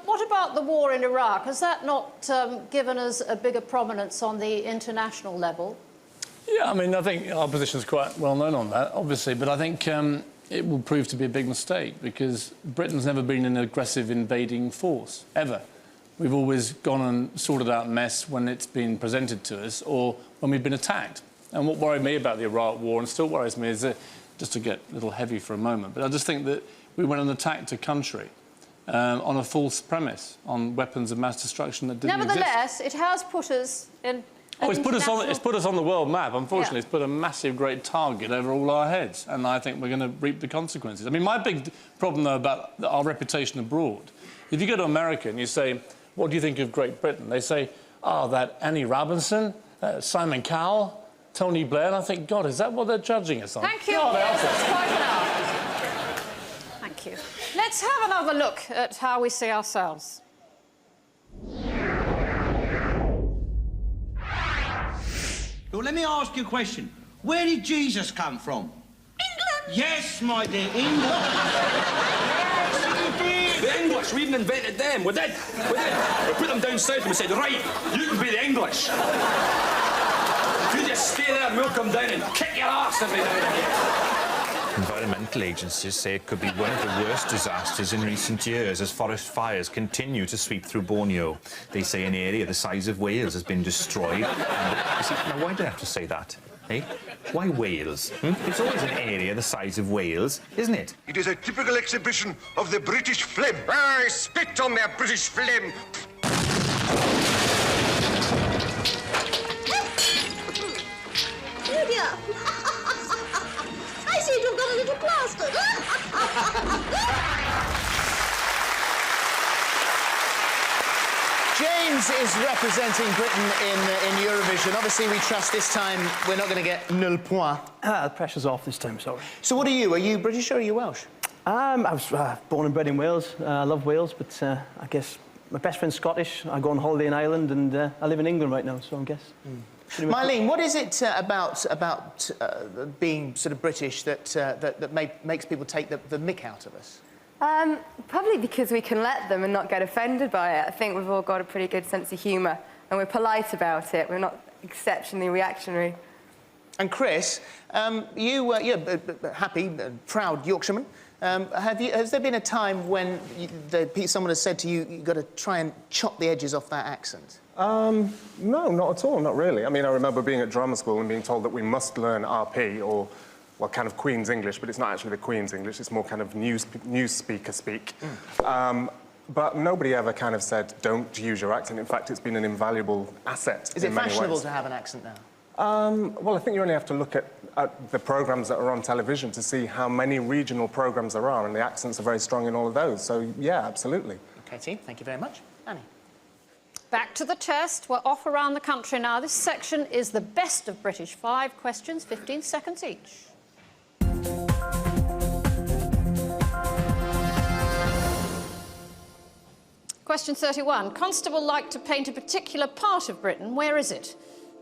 what about the war in Iraq? Has that not given us a bigger prominence on the international level? Yeah, I mean, I think our position's quite well known on that, obviously, but I think it will prove to be a big mistake because Britain's never been an aggressive invading force, ever. We've always gone and sorted out mess when it's been presented to us or when we've been attacked. And what worried me about the Iraq war, and still worries me, is that, just to get a little heavy for a moment, but I just think that we went and attacked a country on a false premise, on weapons of mass destruction that didn't Nevertheless, it has put us in... it's put us on the world map. Unfortunately, It's put a massive, great target over all our heads, and I think we're going to reap the consequences. I mean, my big problem, though, about our reputation abroad, if you go to America and you say, what do you think of Great Britain? They say, oh, that Annie Robinson, Simon Cowell, Tony Blair, and I think, God, is that what they're judging us on? Thank you. Yes, that's quite enough. Thank you. Let's have another look at how we see ourselves. Well, let me ask you a question. Where did Jesus come from? England. Yes, my dear, England. Yes, he did. The English, we didn't invented them. We did. We put them down south and we said, right, you can be the English. You just stay there and we'll come down and kick your arse every now and again. Environmental agencies say it could be one of the worst disasters in recent years as forest fires continue to sweep through Borneo. They say an area the size of Wales has been destroyed. And, you see, now, why do I have to say that? Eh? Why Wales? It's always an area the size of Wales, isn't it? It is a typical exhibition of the British phlegm. I spit on their British phlegm. Lydia! I seem to have got a little plastered. James is representing Britain in Eurovision. Obviously, we trust this time we're not going to get nul point. The pressure's off this time, sorry. So what are you? Are you British or are you Welsh? I was born and bred in Wales. I love Wales, but I guess my best friend's Scottish. I go on holiday in Ireland, and I live in England right now, so I guess. Mylene, what is it about being sort of British that makes people take the mick out of us? Probably because we can let them and not get offended by it. I think we've all got a pretty good sense of humour, and we're polite about it. We're not exceptionally reactionary. And Chris, you're a happy, proud Yorkshireman. Has there been a time when someone has said to you, you've got to try and chop the edges off that accent? No, not at all, not really. I mean, I remember being at drama school and being told that we must learn RP, or, well, kind of Queen's English, but it's not actually the Queen's English, it's more kind of news speaker speak. But nobody ever kind of said, don't use your accent. In fact, it's been an invaluable asset Is it fashionable to have an accent now? Well, I think you only have to look at the programmes that are on television to see how many regional programmes there are, and the accents are very strong in all of those. So, yeah, absolutely. OK, team, thank you very much. Annie. Back to the test. We're off around the country now. This section is the best of British. 5 questions, 15 seconds each. Question 31. Constable liked to paint a particular part of Britain. Where is it?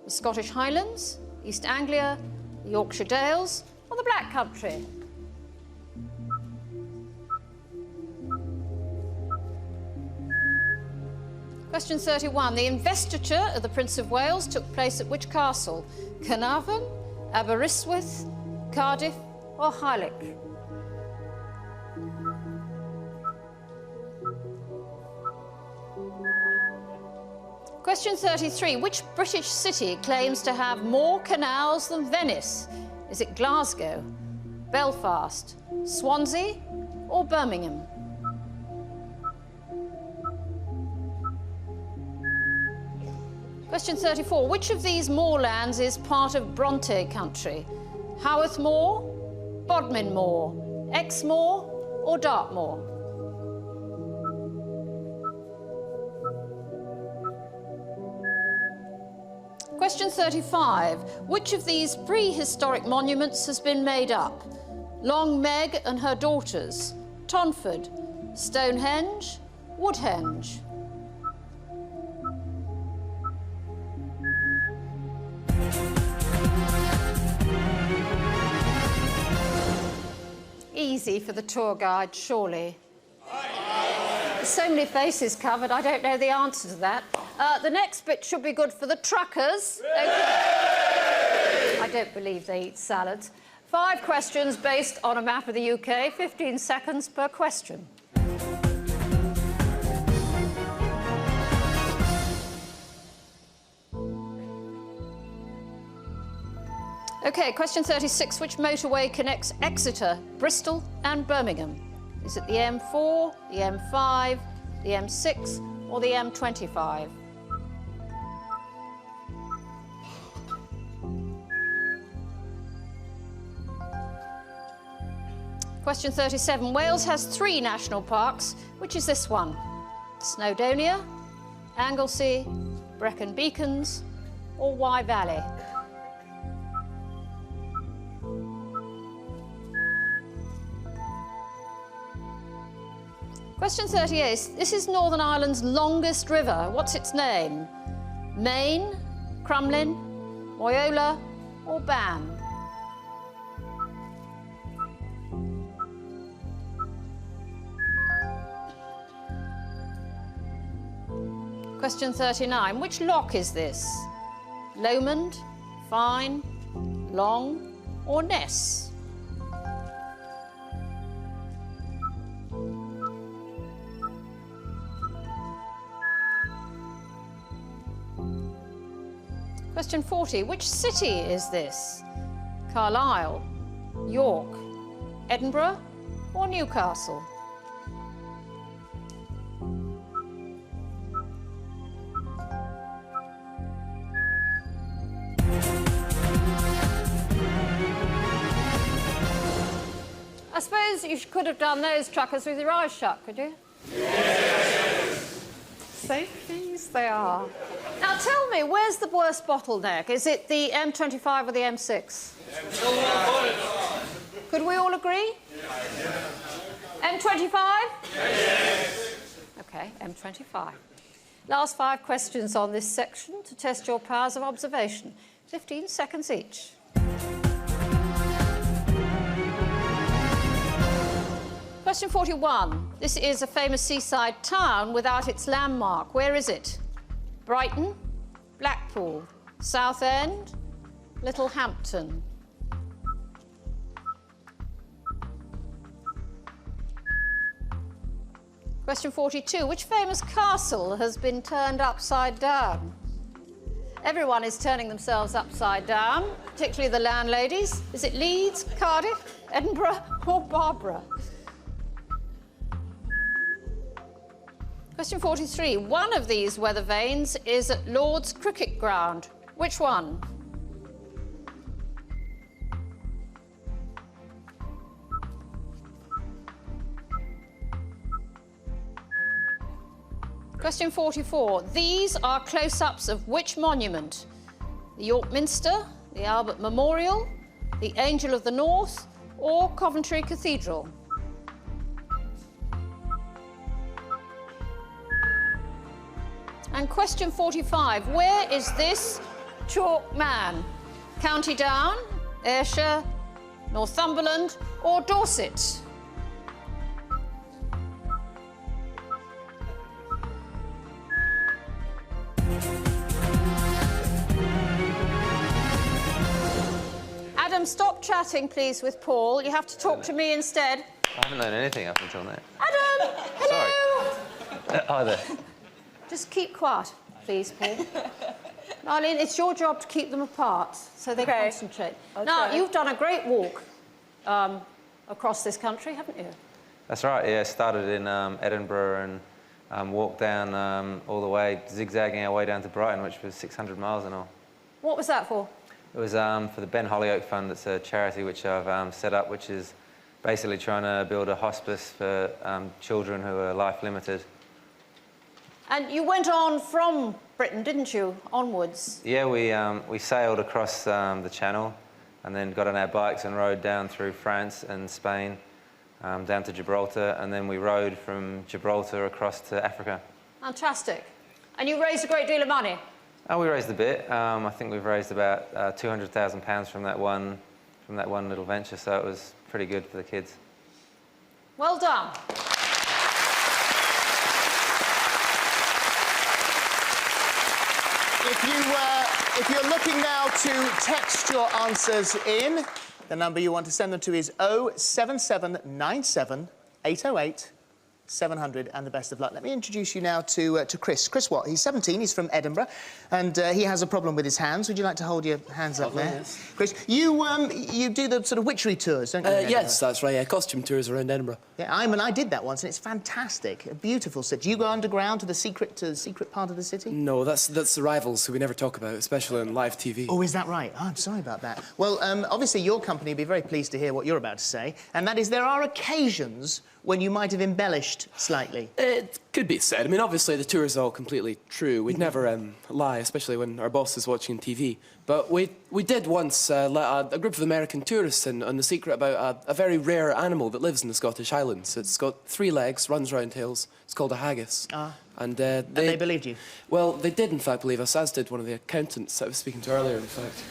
The Scottish Highlands, East Anglia, the Yorkshire Dales, or the Black Country? Question 31. The investiture of the Prince of Wales took place at which castle? Carnarvon, Aberystwyth, Cardiff, or Harlech? Question 33. Which British city claims to have more canals than Venice? Is it Glasgow, Belfast, Swansea, or Birmingham? Question 34. Which of these moorlands is part of Bronte country? Haworth Moor, Bodmin Moor, Exmoor, or Dartmoor? Question 35. Which of these prehistoric monuments has been made up? Long Meg and her daughters, Tonford, Stonehenge, Woodhenge? Easy for the tour guide, surely. So many faces covered, I don't know the answer to that. The next bit should be good for the truckers. I don't believe they eat salads. 5 questions based on a map of the UK, 15 seconds per question. OK, question 36. Which motorway connects Exeter, Bristol and Birmingham? Is it the M4, the M5, the M6 or the M25? Question 37. Wales has 3 national parks. Which is this one? Snowdonia, Anglesey, Brecon Beacons or Wye Valley? Question 38. This is Northern Ireland's longest river. What's its name? Main, Crumlin, Moyola or Bann? Question 39. Which loch is this? Lomond, Fine, Long or Ness? Question 40. Which city is this? Carlisle, York, Edinburgh or Newcastle? I suppose you could have done those truckers with your eyes shut, could you? Safe things they are. Now tell me, where's the worst bottleneck? Is it the M25 or the M6? Could we all agree? M25? OK, M25. Last 5 questions on this section to test your powers of observation. 15 seconds each. Question 41. This is a famous seaside town without its landmark. Where is it? Brighton, Blackpool, Southend, Littlehampton. Question 42. Which famous castle has been turned upside down? Everyone is turning themselves upside down, particularly the landladies. Is it Leeds, Cardiff, Edinburgh or Barbara? Question 43. One of these weather vanes is at Lord's Cricket Ground. Which one? Question 44. These are close-ups of which monument? The York Minster, the Albert Memorial, the Angel of the North, or Coventry Cathedral? And question 45, where is this chalk man? County Down, Ayrshire, Northumberland or Dorset? Adam, stop chatting, please, with Paul. You have to talk to me instead. I haven't known anything up until now. Adam! Hello! Hi there. Just keep quiet, please, Paul. Arlene, it's your job to keep them apart so they concentrate. Now, you've done a great walk across this country, haven't you? That's right, yeah. Started in Edinburgh and walked down all the way, zigzagging our way down to Brighton, which was 600 miles in all. What was that for? It was for the Ben Hollyoak Fund. It's a charity which I've set up, which is basically trying to build a hospice for children who are life limited. And you went on from Britain, didn't you, onwards? Yeah, we sailed across the Channel and then got on our bikes and rode down through France and Spain, down to Gibraltar, and then we rode from Gibraltar across to Africa. Fantastic. And you raised a great deal of money? Oh, we raised a bit. I think we've raised about £200,000 from that one little venture, so it was pretty good for the kids. Well done. If you're looking now to text your answers in, the number you want to send them to is 07797 808 700, and the best of luck. Let me introduce you now to Chris. Chris Watt. He's 17, he's from Edinburgh, and he has a problem with his hands. Would you like to hold your hands up there? Yes. Chris, you do the sort of witchery tours, don't you? Yes, that's right, yeah. Costume tours around Edinburgh. Yeah, I did that once, and it's fantastic. A beautiful city. Do you go underground to the secret part of the city? No, that's the rivals who we never talk about, especially on live TV. Oh, is that right? Oh, I'm sorry about that. Well, obviously your company would be very pleased to hear what you're about to say, and that is there are occasions when you might have embellished slightly. It could be said. I mean, obviously the tour is all completely true. We'd never lie, especially when our boss is watching TV. But we did once let a group of American tourists in on the secret about a very rare animal that lives in the Scottish Highlands. It's got 3 legs, runs round hills. It's called a haggis. And they believed you? Well, they did, in fact, believe us, as did one of the accountants I was speaking to earlier, in fact.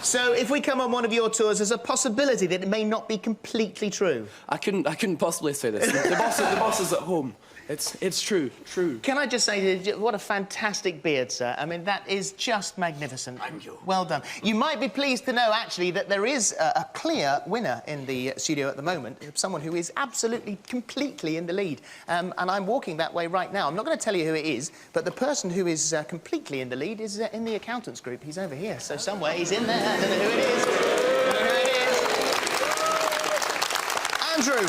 So, if we come on one of your tours, there's a possibility that it may not be completely true. I couldn't possibly say this. The boss is at home. It's true. Can I just say, what a fantastic beard, sir. I mean, that is just magnificent. Thank you. Well done. You might be pleased to know, actually, that there is a clear winner in the studio at the moment, someone who is absolutely, completely in the lead. And I'm walking that way right now. I'm not going to tell you who it is, but the person who is completely in the lead is in the accountants group. He's over here, so somewhere he's in there. I don't know who it is. Andrew.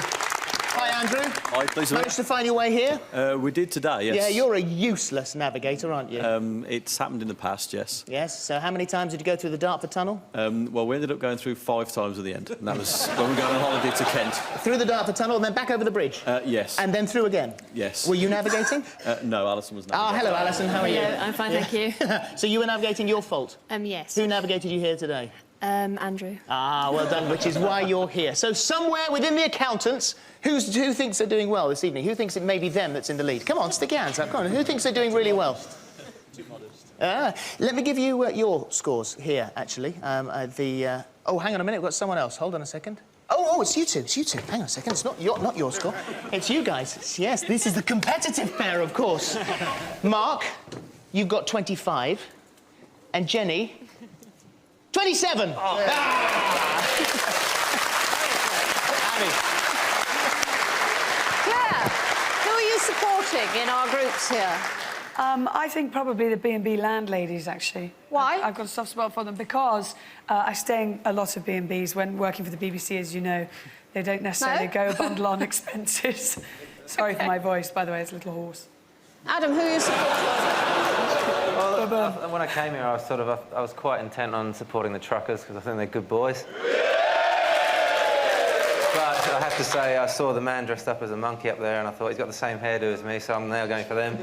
Hi, Andrew. Hi, please. Managed to find your way here? We did today, yes. Yeah, you're a useless navigator, aren't you? It's happened in the past, yes. Yes, so how many times did you go through the Dartford Tunnel? Well, we ended up going through 5 times at the end, and that was when we were going on holiday to Kent. Through the Dartford Tunnel and then back over the bridge? Yes. And then through again? Yes. Were you navigating? No, Alison was navigating. Ah, hello, Alison, how are you? Hello, I'm fine, thank you. So you were navigating your fault? Yes. Who navigated you here today? Andrew. Ah, well done, which is why you're here. So somewhere within the accountants, who thinks they're doing well this evening? Who thinks it may be them that's in the lead? Come on, stick your hands up. Come on, who thinks they're doing really well? Too modest. Let me give you your scores here, actually. Oh, hang on a minute, we've got someone else. Hold on a second. Oh, it's you two. It's you two. Hang on a second. It's not your score. It's you guys. Yes, this is the competitive pair, of course. Mark, you've got 25. And Jenny, 27. Oh. Claire, who are you supporting in our groups here? I think probably the B&B landladies, actually. Why? I've got a soft spot for them because I stay in a lot of B&Bs when working for the BBC, as you know. They don't necessarily go bundle on expenses. Sorry for my voice, by the way, it's a little hoarse. Adam, who are you supporting? Well, when I came here, I was quite intent on supporting the truckers because I think they're good boys. But I have to say, I saw the man dressed up as a monkey up there, and I thought he's got the same hairdo as me, so I'm now going for them.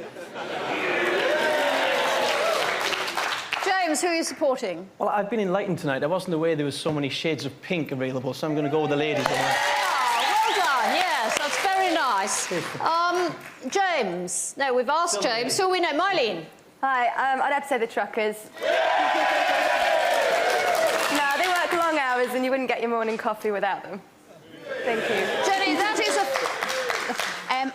James, who are you supporting? Well, I've been enlightened tonight. I wasn't aware there was so many shades of pink available, so I'm going to go with the ladies. Well done, yes, that's very nice. James. No, we've asked James. Who we know? Mylene. Hi, I'd have to say the truckers. No, they work long hours and you wouldn't get your morning coffee without them. Thank you. Jenny, that is a...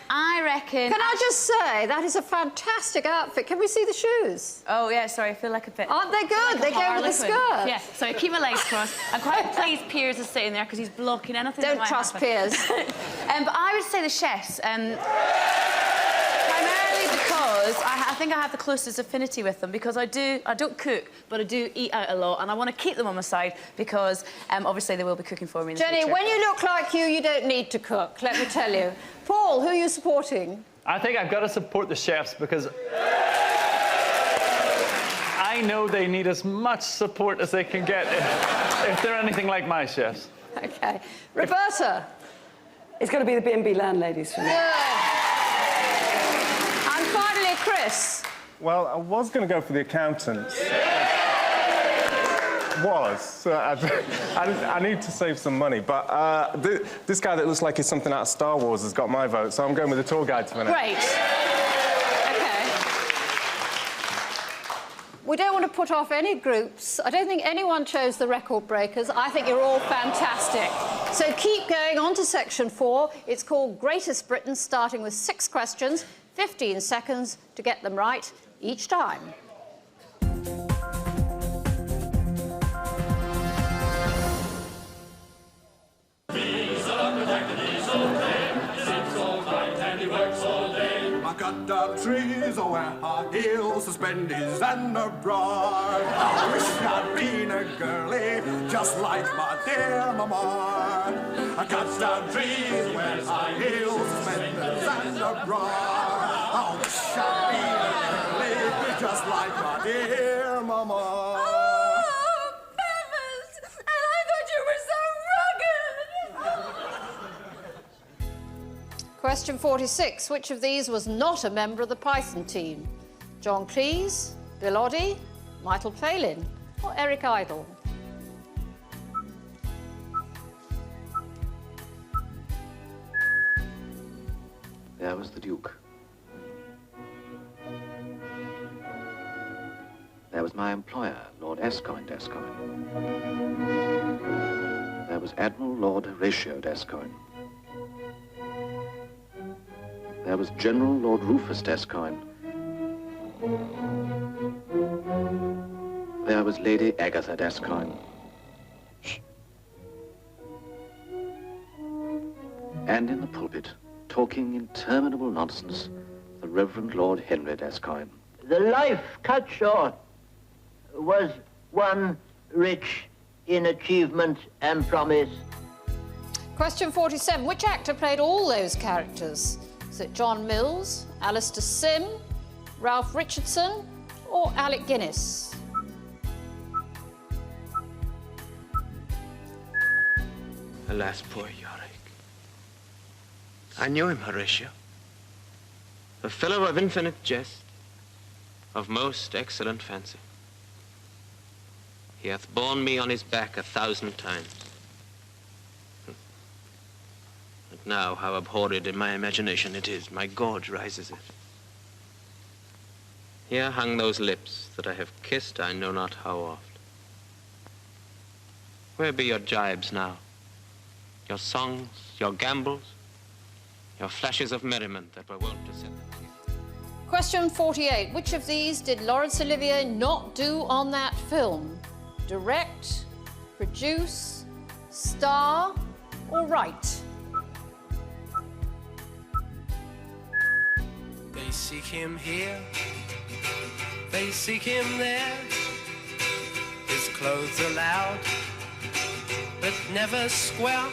I reckon... Can I just say, that is a fantastic outfit. Can we see the shoes? Oh, yeah, sorry, I feel like a bit... Aren't they good? They go with the skirt. Yeah, sorry, keep my legs crossed. I'm quite pleased Piers is sitting there because he's blocking anything that Don't might trust happen. Piers. But I would say the chefs, primarily because I think I have the closest affinity with them because I don't cook, but I do eat out a lot, and I want to keep them on my side because obviously they will be cooking for me in the Jenny, future. when you look like you don't need to cook, let me tell you. Paul, who are you supporting? I think I've got to support the chefs because I know they need as much support as they can get if they're anything like my chefs. OK. Roberta? It's got to be the B&B landladies for me. And finally, Chris. Well, I was going to go for the accountants. I need to save some money, but this guy that looks like he's something out of Star Wars has got my vote, so I'm going with the tour guide tonight. Great. OK. We don't want to put off any groups. I don't think anyone chose the record breakers. I think you're all fantastic. So keep going on to section 4. It's called Greatest Britain, starting with 6 questions, 15 seconds to get them right each time. I cut down trees, I wear high heels, suspenders and a bra. I wish I'd been a girlie, just like my dear mama. I cut down trees, wear high heels, suspenders and a bra. I wish I'd been a girlie, just like my dear mama. Question 46. Which of these was not a member of the Python team? John Cleese, Bill Oddie, Michael Palin, or Eric Idle? There was the Duke. There was my employer, Lord Escoyne d'Escoyne. There was Admiral Lord Horatio d'Escoyne. There was General Lord Rufus d'Escoyne. There was Lady Agatha d'Escoyne. And in the pulpit, talking interminable nonsense, the Reverend Lord Henry d'Escoyne. The life cut short was one rich in achievement and promise. Question 47. Which actor played all those characters? Is it John Mills, Alistair Sim, Ralph Richardson, or Alec Guinness? Alas, poor Yorick. I knew him, Horatio. A fellow of infinite jest, of most excellent fancy. He hath borne me on his back 1,000 times. And now, how abhorred in my imagination it is, my gorge rises it. Here hung those lips that I have kissed I know not how oft. Where be your jibes now? Your songs, your gambols, your flashes of merriment that were wont to set the teeth. Question 48. Which of these did Laurence Olivier not do on that film? Direct, produce, star, or write? They seek him here, they seek him there. His clothes are loud, but never square.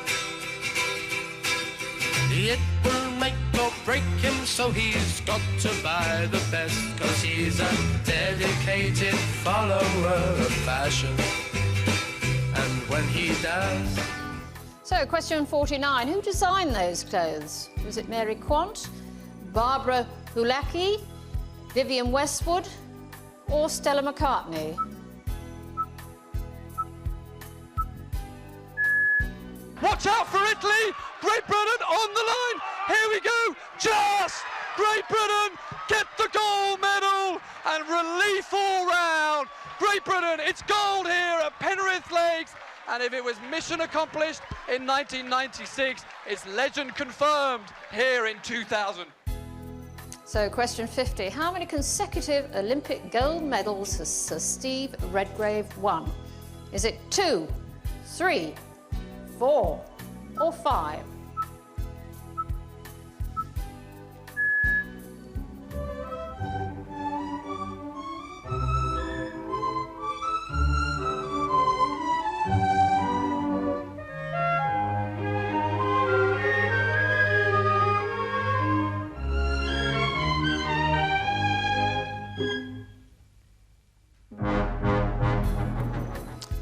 It will make or break him, so he's got to buy the best, 'cause he's a dedicated follower of fashion. And when he does... So, question 49. Who designed those clothes? Was it Mary Quant, Barbara Hulacki, Vivienne Westwood, or Stella McCartney? Watch out for Italy! Great Britain on the line! Here we go! Just! Great Britain get the gold medal and relief all round! Great Britain, it's gold here at Penrith Lakes, and if it was mission accomplished in 1996, it's legend confirmed here in 2000. So, question 50. How many consecutive Olympic gold medals has Sir Steve Redgrave won? Is it 2, 3, 4, or 5?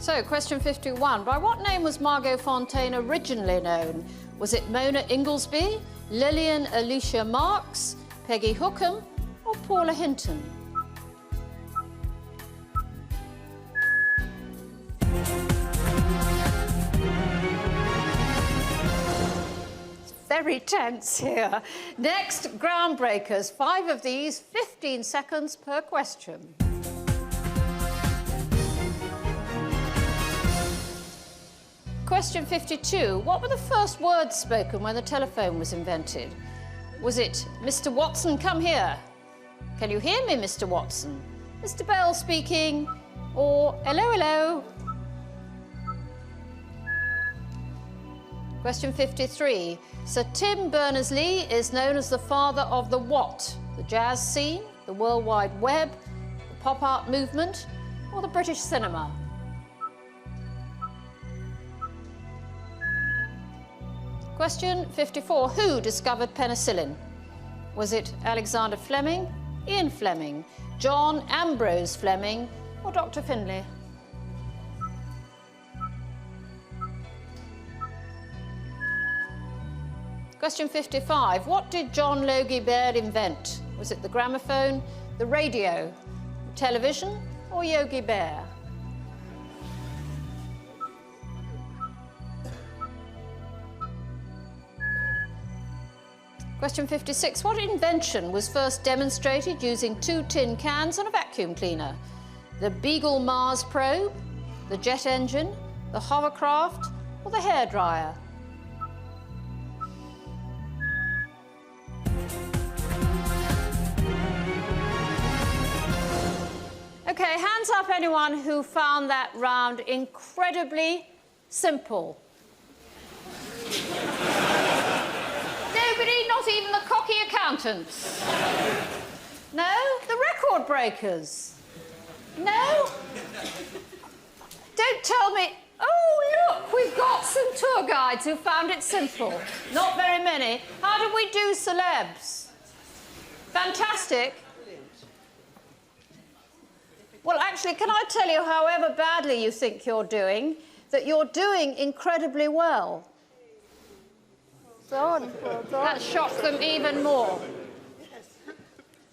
So, question 51. By what name was Margot Fonteyn originally known? Was it Mona Inglesby, Lillian Alicia Marks, Peggy Hookham, or Paula Hinton? It's very tense here. Next, groundbreakers. 5 of these, 15 seconds per question. Question 52. What were the first words spoken when the telephone was invented? Was it, Mr. Watson, come here? Can you hear me, Mr. Watson? Mr. Bell speaking, or hello, hello? Question 53. Sir Tim Berners-Lee is known as the father of the what? The jazz scene, the World Wide Web, the pop art movement, or the British cinema? Question 54. Who discovered penicillin? Was it Alexander Fleming, Ian Fleming, John Ambrose Fleming, or Dr. Finlay? Question 55. What did John Logie Baird invent? Was it the gramophone, the radio, the television, or Yogi Bear? Question 56. What invention was first demonstrated using 2 tin cans and a vacuum cleaner? The Beagle Mars probe, the jet engine, the hovercraft, or the hairdryer? OK, hands up anyone who found that round incredibly simple. Nobody, not even the cocky accountants. No? The record breakers? No? Don't tell me... Oh, look, we've got some tour guides who found it simple. Not very many. How did we do, celebs? Fantastic. Well, actually, can I tell you, however badly you think you're doing, that you're doing incredibly well. That shocked them even more.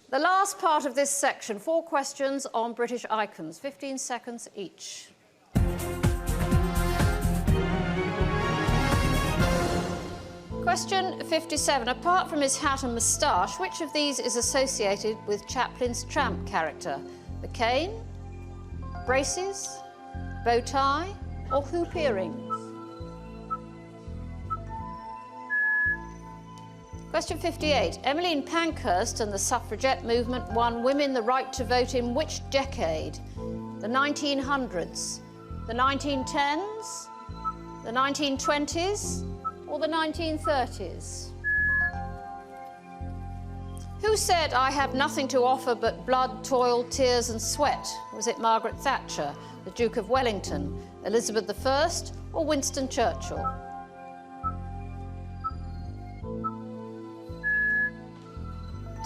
The last part of this section, 4 questions on British icons, 15 seconds each. Question 57. Apart from his hat and moustache, which of these is associated with Chaplin's tramp character? The cane, braces, bow tie, or hoop earrings? Question 58. Emmeline Pankhurst and the suffragette movement won women the right to vote in which decade? The 1900s, the 1910s, the 1920s, or the 1930s? Who said, "I have nothing to offer but blood, toil, tears and sweat"? Was it Margaret Thatcher, the Duke of Wellington, Elizabeth I, or Winston Churchill?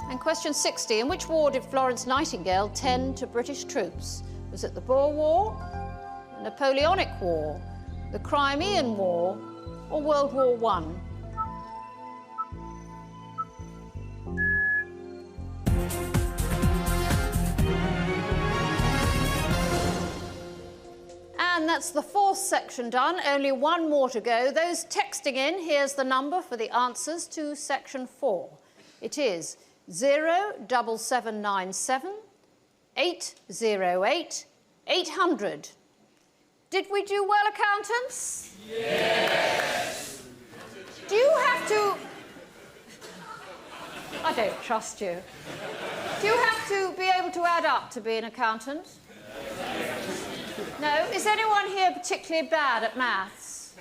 And question 60. In which war did Florence Nightingale tend to British troops? Was it the Boer War, the Napoleonic War, the Crimean War, or World War I? And that's the 4th section done. Only 1 more to go. Those texting in, here's the number for the answers to section 4. It is 07797 808 800. Did we do well, accountants? Yes! Do you have to... I don't trust you. Do you have to be able to add up to be an accountant? No? Is anyone here particularly bad at maths?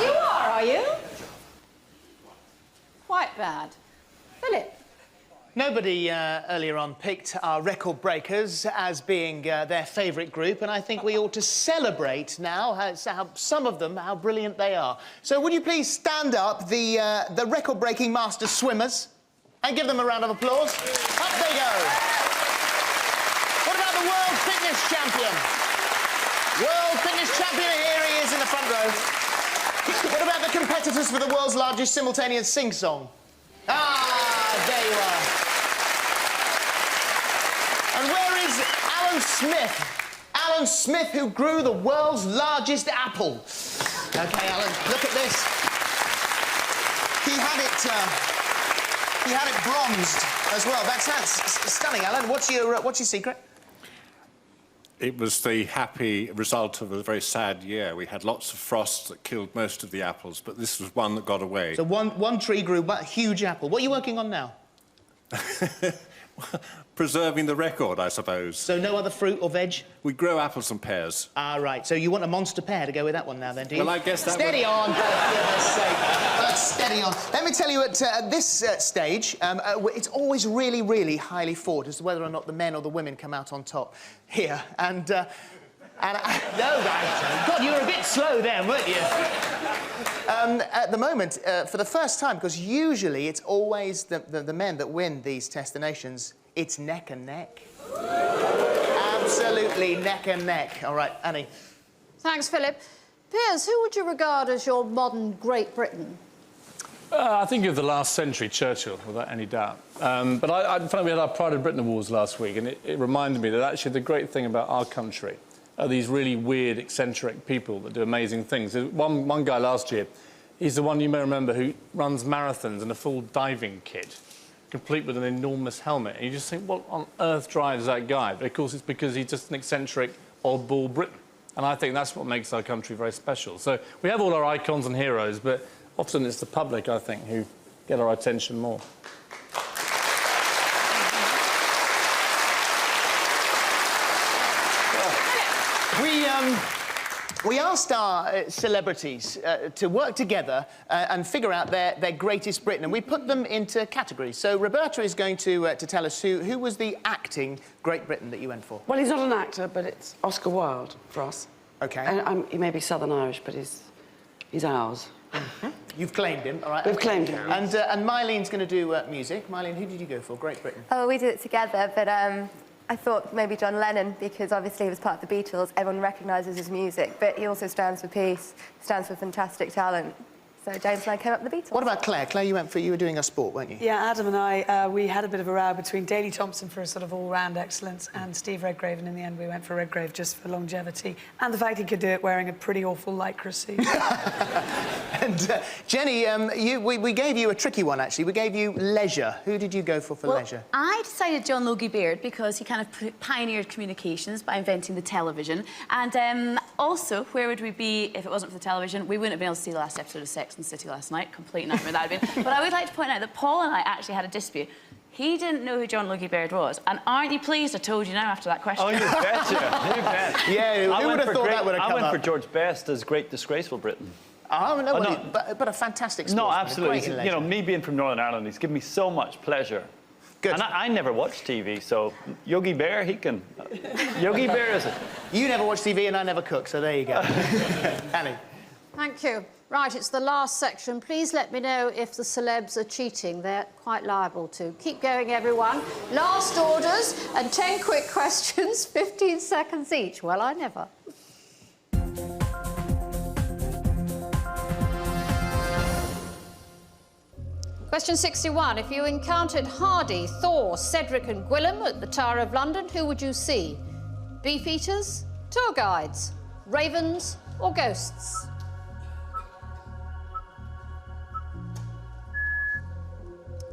You are you? Quite bad. Philip? Nobody earlier on picked our record breakers as being their favourite group, and I think we ought to celebrate now how some of them, how brilliant they are. So would you please stand up, the record-breaking master swimmers, and give them a round of applause. Up they go. What about the world fitness champion? World fitness champion, here he is in the front row. What about the competitors for the world's largest simultaneous sing-song? Ah, there you are. And where is Alan Smith? Alan Smith, who grew the world's largest apple. OK, Alan, look at this. He had it bronzed as well. That's stunning, Alan. What's your secret? It was the happy result of a very sad year. We had lots of frosts that killed most of the apples, but this was one that got away. So one tree grew a huge apple. What are you working on now? Preserving the record, I suppose. So no other fruit or veg? We grow apples and pears. Ah, right. So you want a monster pear to go with that one now, then, do you? Well, I guess that Steady on, for goodness sake. Steady on. Let me tell you, at this stage, it's always really, really highly fought as to whether or not the men or the women come out on top here. And no, right. God, you were a bit slow then, weren't you? At the moment, for the first time, because usually it's always the men that win these destinations, it's neck and neck. Absolutely neck and neck. All right, Annie. Thanks, Philip. Piers, who would you regard as your modern Great Britain? I think of the last century, Churchill, without any doubt. But I found we had our Pride of Britain Awards last week, and it reminded me that actually the great thing about our country are these really weird, eccentric people that do amazing things. One guy last year, he's the one you may remember who runs marathons in a full diving kit, complete with an enormous helmet. And you just think, what on earth drives that guy? But of course, it's because he's just an eccentric, oddball Briton. And I think that's what makes our country very special. So we have all our icons and heroes, but often it's the public, I think, who get our attention more. We asked our celebrities to work together and figure out their greatest Britain, and we put them into categories. So Roberta is going to tell us who was the acting Great Britain that you went for. Well, he's not an actor, but it's Oscar Wilde for us. OK. And he may be Southern Irish, but he's ours. You've claimed him, all right? We've claimed him. And Mylene's going to do music. Mylene, who did you go for? Great Britain. Oh, we did it together, but I thought maybe John Lennon, because obviously he was part of the Beatles. Everyone recognises his music, but he also stands for peace, stands for fantastic talent. So James and I came up with the Beatles. What about Claire? Claire, you were doing a sport, weren't you? Yeah, Adam and I, we had a bit of a row between Daley Thompson for a sort of all-round excellence and Steve Redgrave, and in the end we went for Redgrave just for longevity and the fact he could do it wearing a pretty awful lycra suit. And Jenny, we gave you a tricky one, actually. We gave you leisure. Who did you go for leisure? I decided John Logie Baird because he kind of pioneered communications by inventing the television. And also, where would we be if it wasn't for the television? We wouldn't have been able to see the last episode of Sex and the City last night. Complete nightmare that would have been. But I would like to point out that Paul and I actually had a dispute. He didn't know who John Logie Baird was. And aren't you pleased I told you now after that question? Oh, you betcha. You bet. Yeah, who would have thought that would have come up? I went for George Best as Great Disgraceful Britain. Oh, no, but a fantastic sportsman. No, absolutely. You know, me being from Northern Ireland, he's given me so much pleasure. Good. And I never watched TV, so Yogi Bear, he can... Yogi Bear is it. You never watch TV and I never cook, so there you go. Annie. Thank you. Right, it's the last section. Please let me know if the celebs are cheating. They're quite liable to. Keep going, everyone. Last orders and 10 quick questions, 15 seconds each. Well, I never. Question 61. If you encountered Hardy, Thor, Cedric and Gwillem at the Tower of London, who would you see? Beefeaters, tour guides, ravens or ghosts?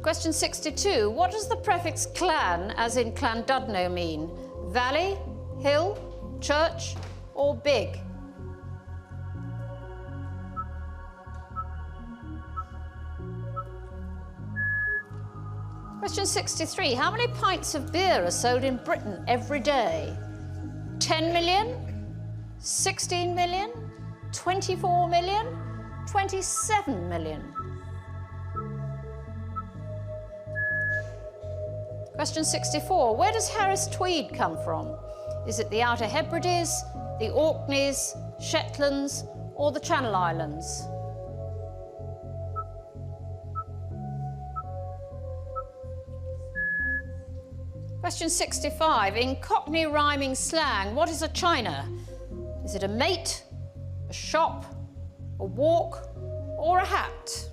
Question 62. What does the prefix clan, as in Llandudno, mean? Valley, hill, church or big? Question 63. How many pints of beer are sold in Britain every day? 10 million? 16 million? 24 million? 27 million? Question 64. Where does Harris Tweed come from? Is it the Outer Hebrides, the Orkneys, Shetlands or the Channel Islands? Question 65. In Cockney rhyming slang, what is a china? Is it a mate, a shop, a walk or a hat?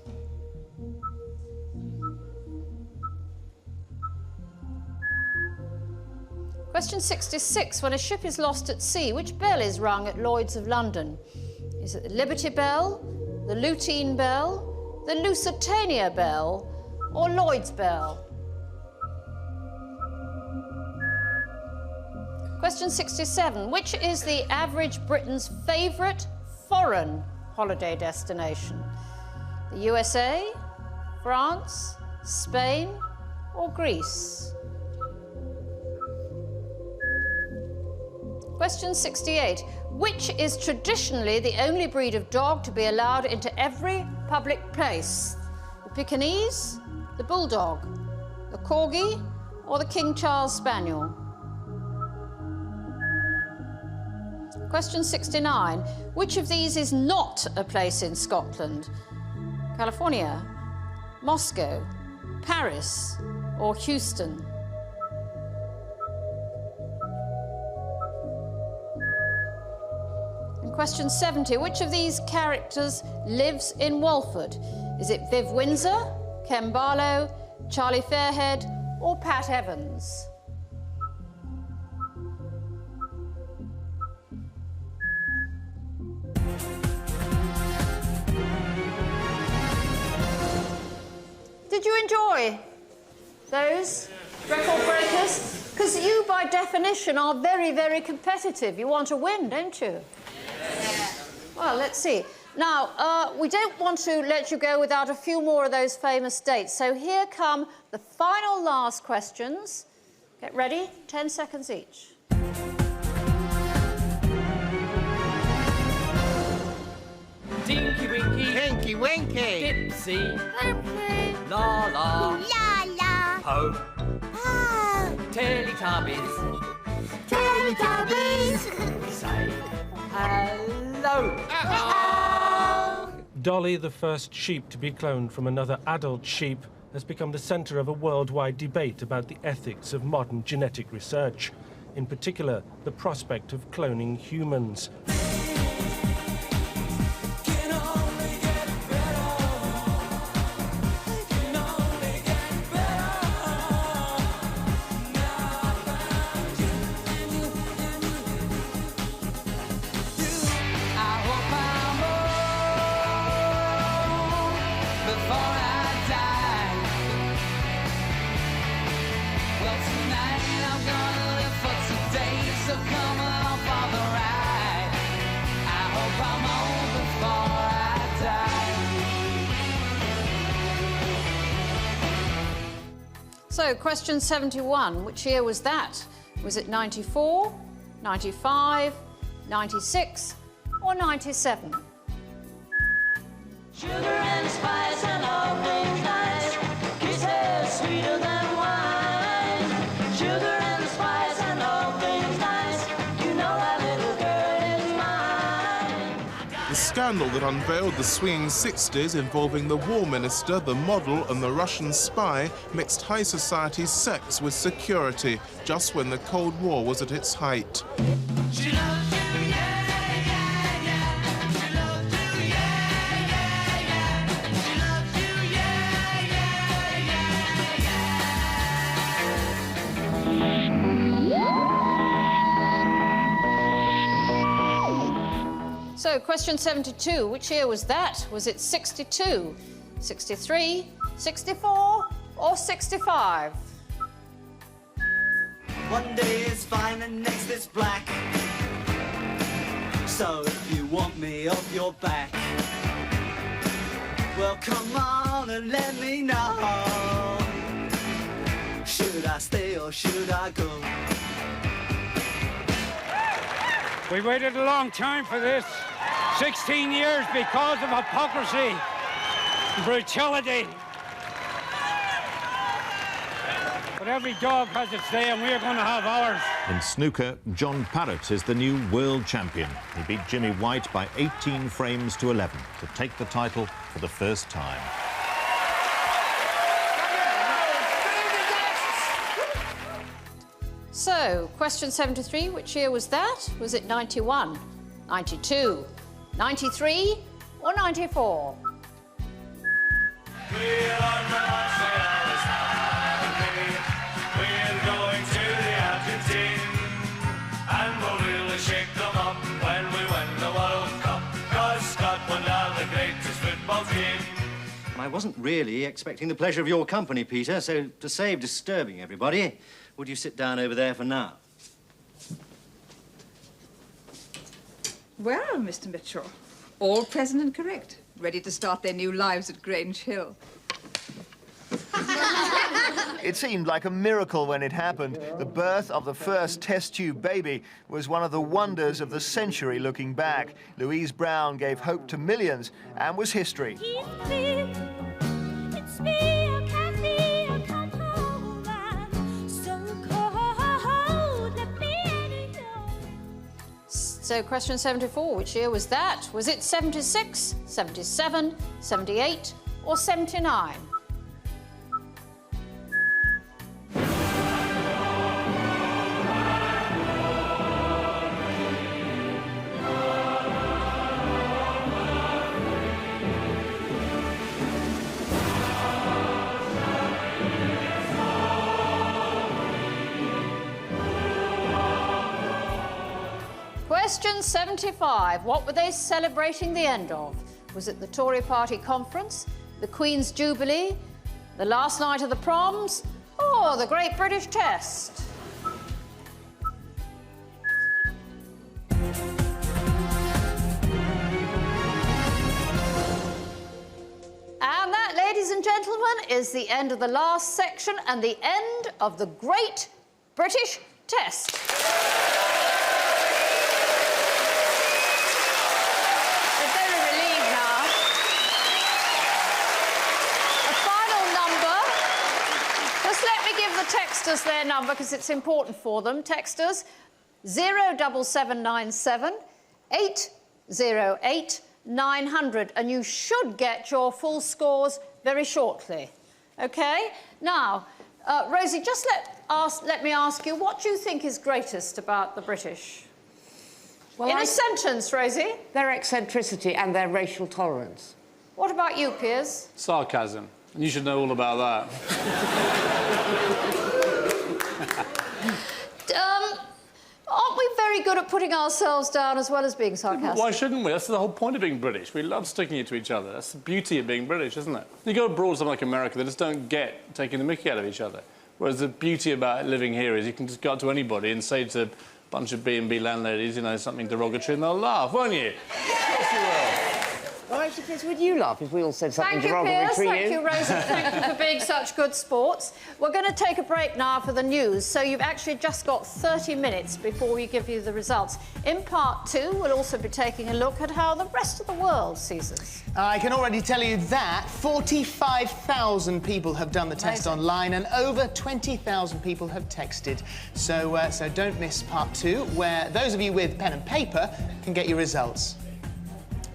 Question 66. When a ship is lost at sea, which bell is rung at Lloyd's of London? Is it the Liberty Bell, the Lutine Bell, the Lusitania Bell or Lloyd's Bell? Question 67. Which is the average Briton's favourite foreign holiday destination? The USA, France, Spain or Greece? Question 68. Which is traditionally the only breed of dog to be allowed into every public place? The Pekingese, the Bulldog, the Corgi or the King Charles Spaniel? Question 69. Which of these is not a place in Scotland? California, Moscow, Paris or Houston? And question 70. Which of these characters lives in Walford? Is it Viv Windsor, Ken Barlow, Charlie Fairhead or Pat Evans? Did you enjoy those record breakers? Because you, by definition, are very, very competitive. You want to win, don't you? Yeah. Well, let's see. Now, we don't want to let you go without a few more of those famous dates. So here come the final last questions. Get ready, 10 seconds each. Tinky Winky, Tinky Winky, Dipsy, Pipsy, La La, La La, Po, Po, Teletubbies, Teletubbies. Say hello. Dolly, the first sheep to be cloned from another adult sheep, has become the centre of a worldwide debate about the ethics of modern genetic research. In particular, the prospect of cloning humans. So, question 71, which year was that? Was it 94, 95, 96, or 97? Sugar and spice and all things nice. Kisses sweeter than wine. Sugar and spice and all things nice. You know that little girl is mine. The scandal that unveiled the swinging 60s involving the war minister, the model and the Russian spy mixed high society sex with security, just when the Cold War was at its height. She loves you, yeah, yeah, yeah. She loves you, yeah, yeah, yeah. She loves you, yeah, yeah, yeah. So, question 72, which year was that? Was it 62, 63, 64, or 65? One day is fine and next is black. So if you want me off your back, well, come on and let me know. Should I stay or should I go? We waited a long time for this. 16 years because of hypocrisy, brutality. But every dog has its day, and we're going to have ours. In snooker, John Parrott is the new world champion. He beat Jimmy White by 18 frames to 11 to take the title for the first time. So, question 73, which year was that? Was it 91, 92, 93, or 94? I wasn't really expecting the pleasure of your company, Peter, so to save disturbing everybody, would you sit down over there for now? Well, Mr. Mitchell, all present and correct, ready to start their new lives at Grange Hill. It seemed like a miracle when it happened. The birth of the first test tube baby was one of the wonders of the century looking back. Louise Brown gave hope to millions and was history. So, question 74, which year was that? Was it 76, 77, 78, or 79? Question 75. What were they celebrating the end of? Was it the Tory Party conference, the Queen's Jubilee, the last night of the proms, or the Great British Test? And that, ladies and gentlemen, is the end of the last section and the end of the Great British Test. the texters their number because it's important for them. Texters 07797 808 900, and you should get your full scores very shortly. OK? Now, Rosie, just let me ask you, what do you think is greatest about the British? Well, in a sentence, Rosie. Their eccentricity and their racial tolerance. What about you, Piers? Sarcasm. And you should know all about that. Aren't we very good at putting ourselves down as well as being sarcastic? Why shouldn't we? That's the whole point of being British. We love sticking it to each other. That's the beauty of being British, isn't it? You go abroad, something like America, they just don't get taking the mickey out of each other. Whereas the beauty about living here is you can just go up to anybody and say to a bunch of B&B landladies, you know, something derogatory, and they'll laugh, won't you? Of course you will. Well, actually, Piers, would you laugh if we all said something Thank you, derogatory Piers. to you? Thank you, Rosie. Thank you for being such good sports. We're going to take a break now for the news, so you've actually just got 30 minutes before we give you the results. In part 2, we'll also be taking a look at how the rest of the world sees us. I can already tell you that 45,000 people have done the test online and over 20,000 people have texted. So don't miss part 2, where those of you with pen and paper can get your results.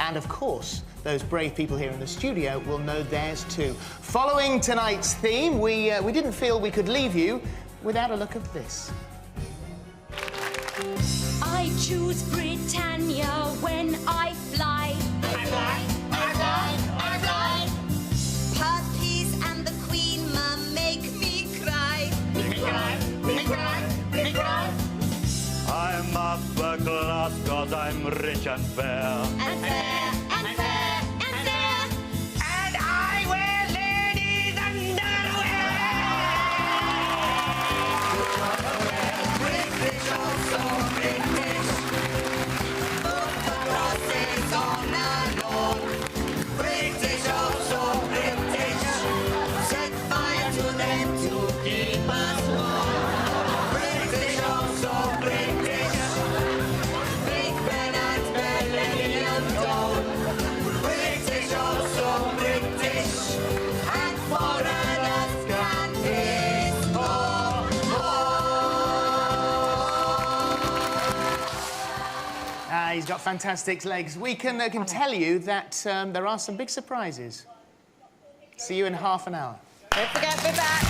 And, of course, those brave people here in the studio will know theirs too. Following tonight's theme, we didn't feel we could leave you without a look at this. I choose Britannia when I fly. I fly, I fly, I fly. Puppies and the Queen Mum make me cry. Make me cry, make me cry, make me cry. I'm upper class 'cause I'm rich and fair. And fair, and fair, and fair. And I wear ladies' underwear. British, also British. Crosses on alone. British, also British. Set fire to them to keep us warm. British, also British. Big Ben and Millennium Dawn. British, also British. And foreigners can miss. He's got fantastic legs. We can tell you that there are some big surprises. See you in half an hour. Don't forget, be back.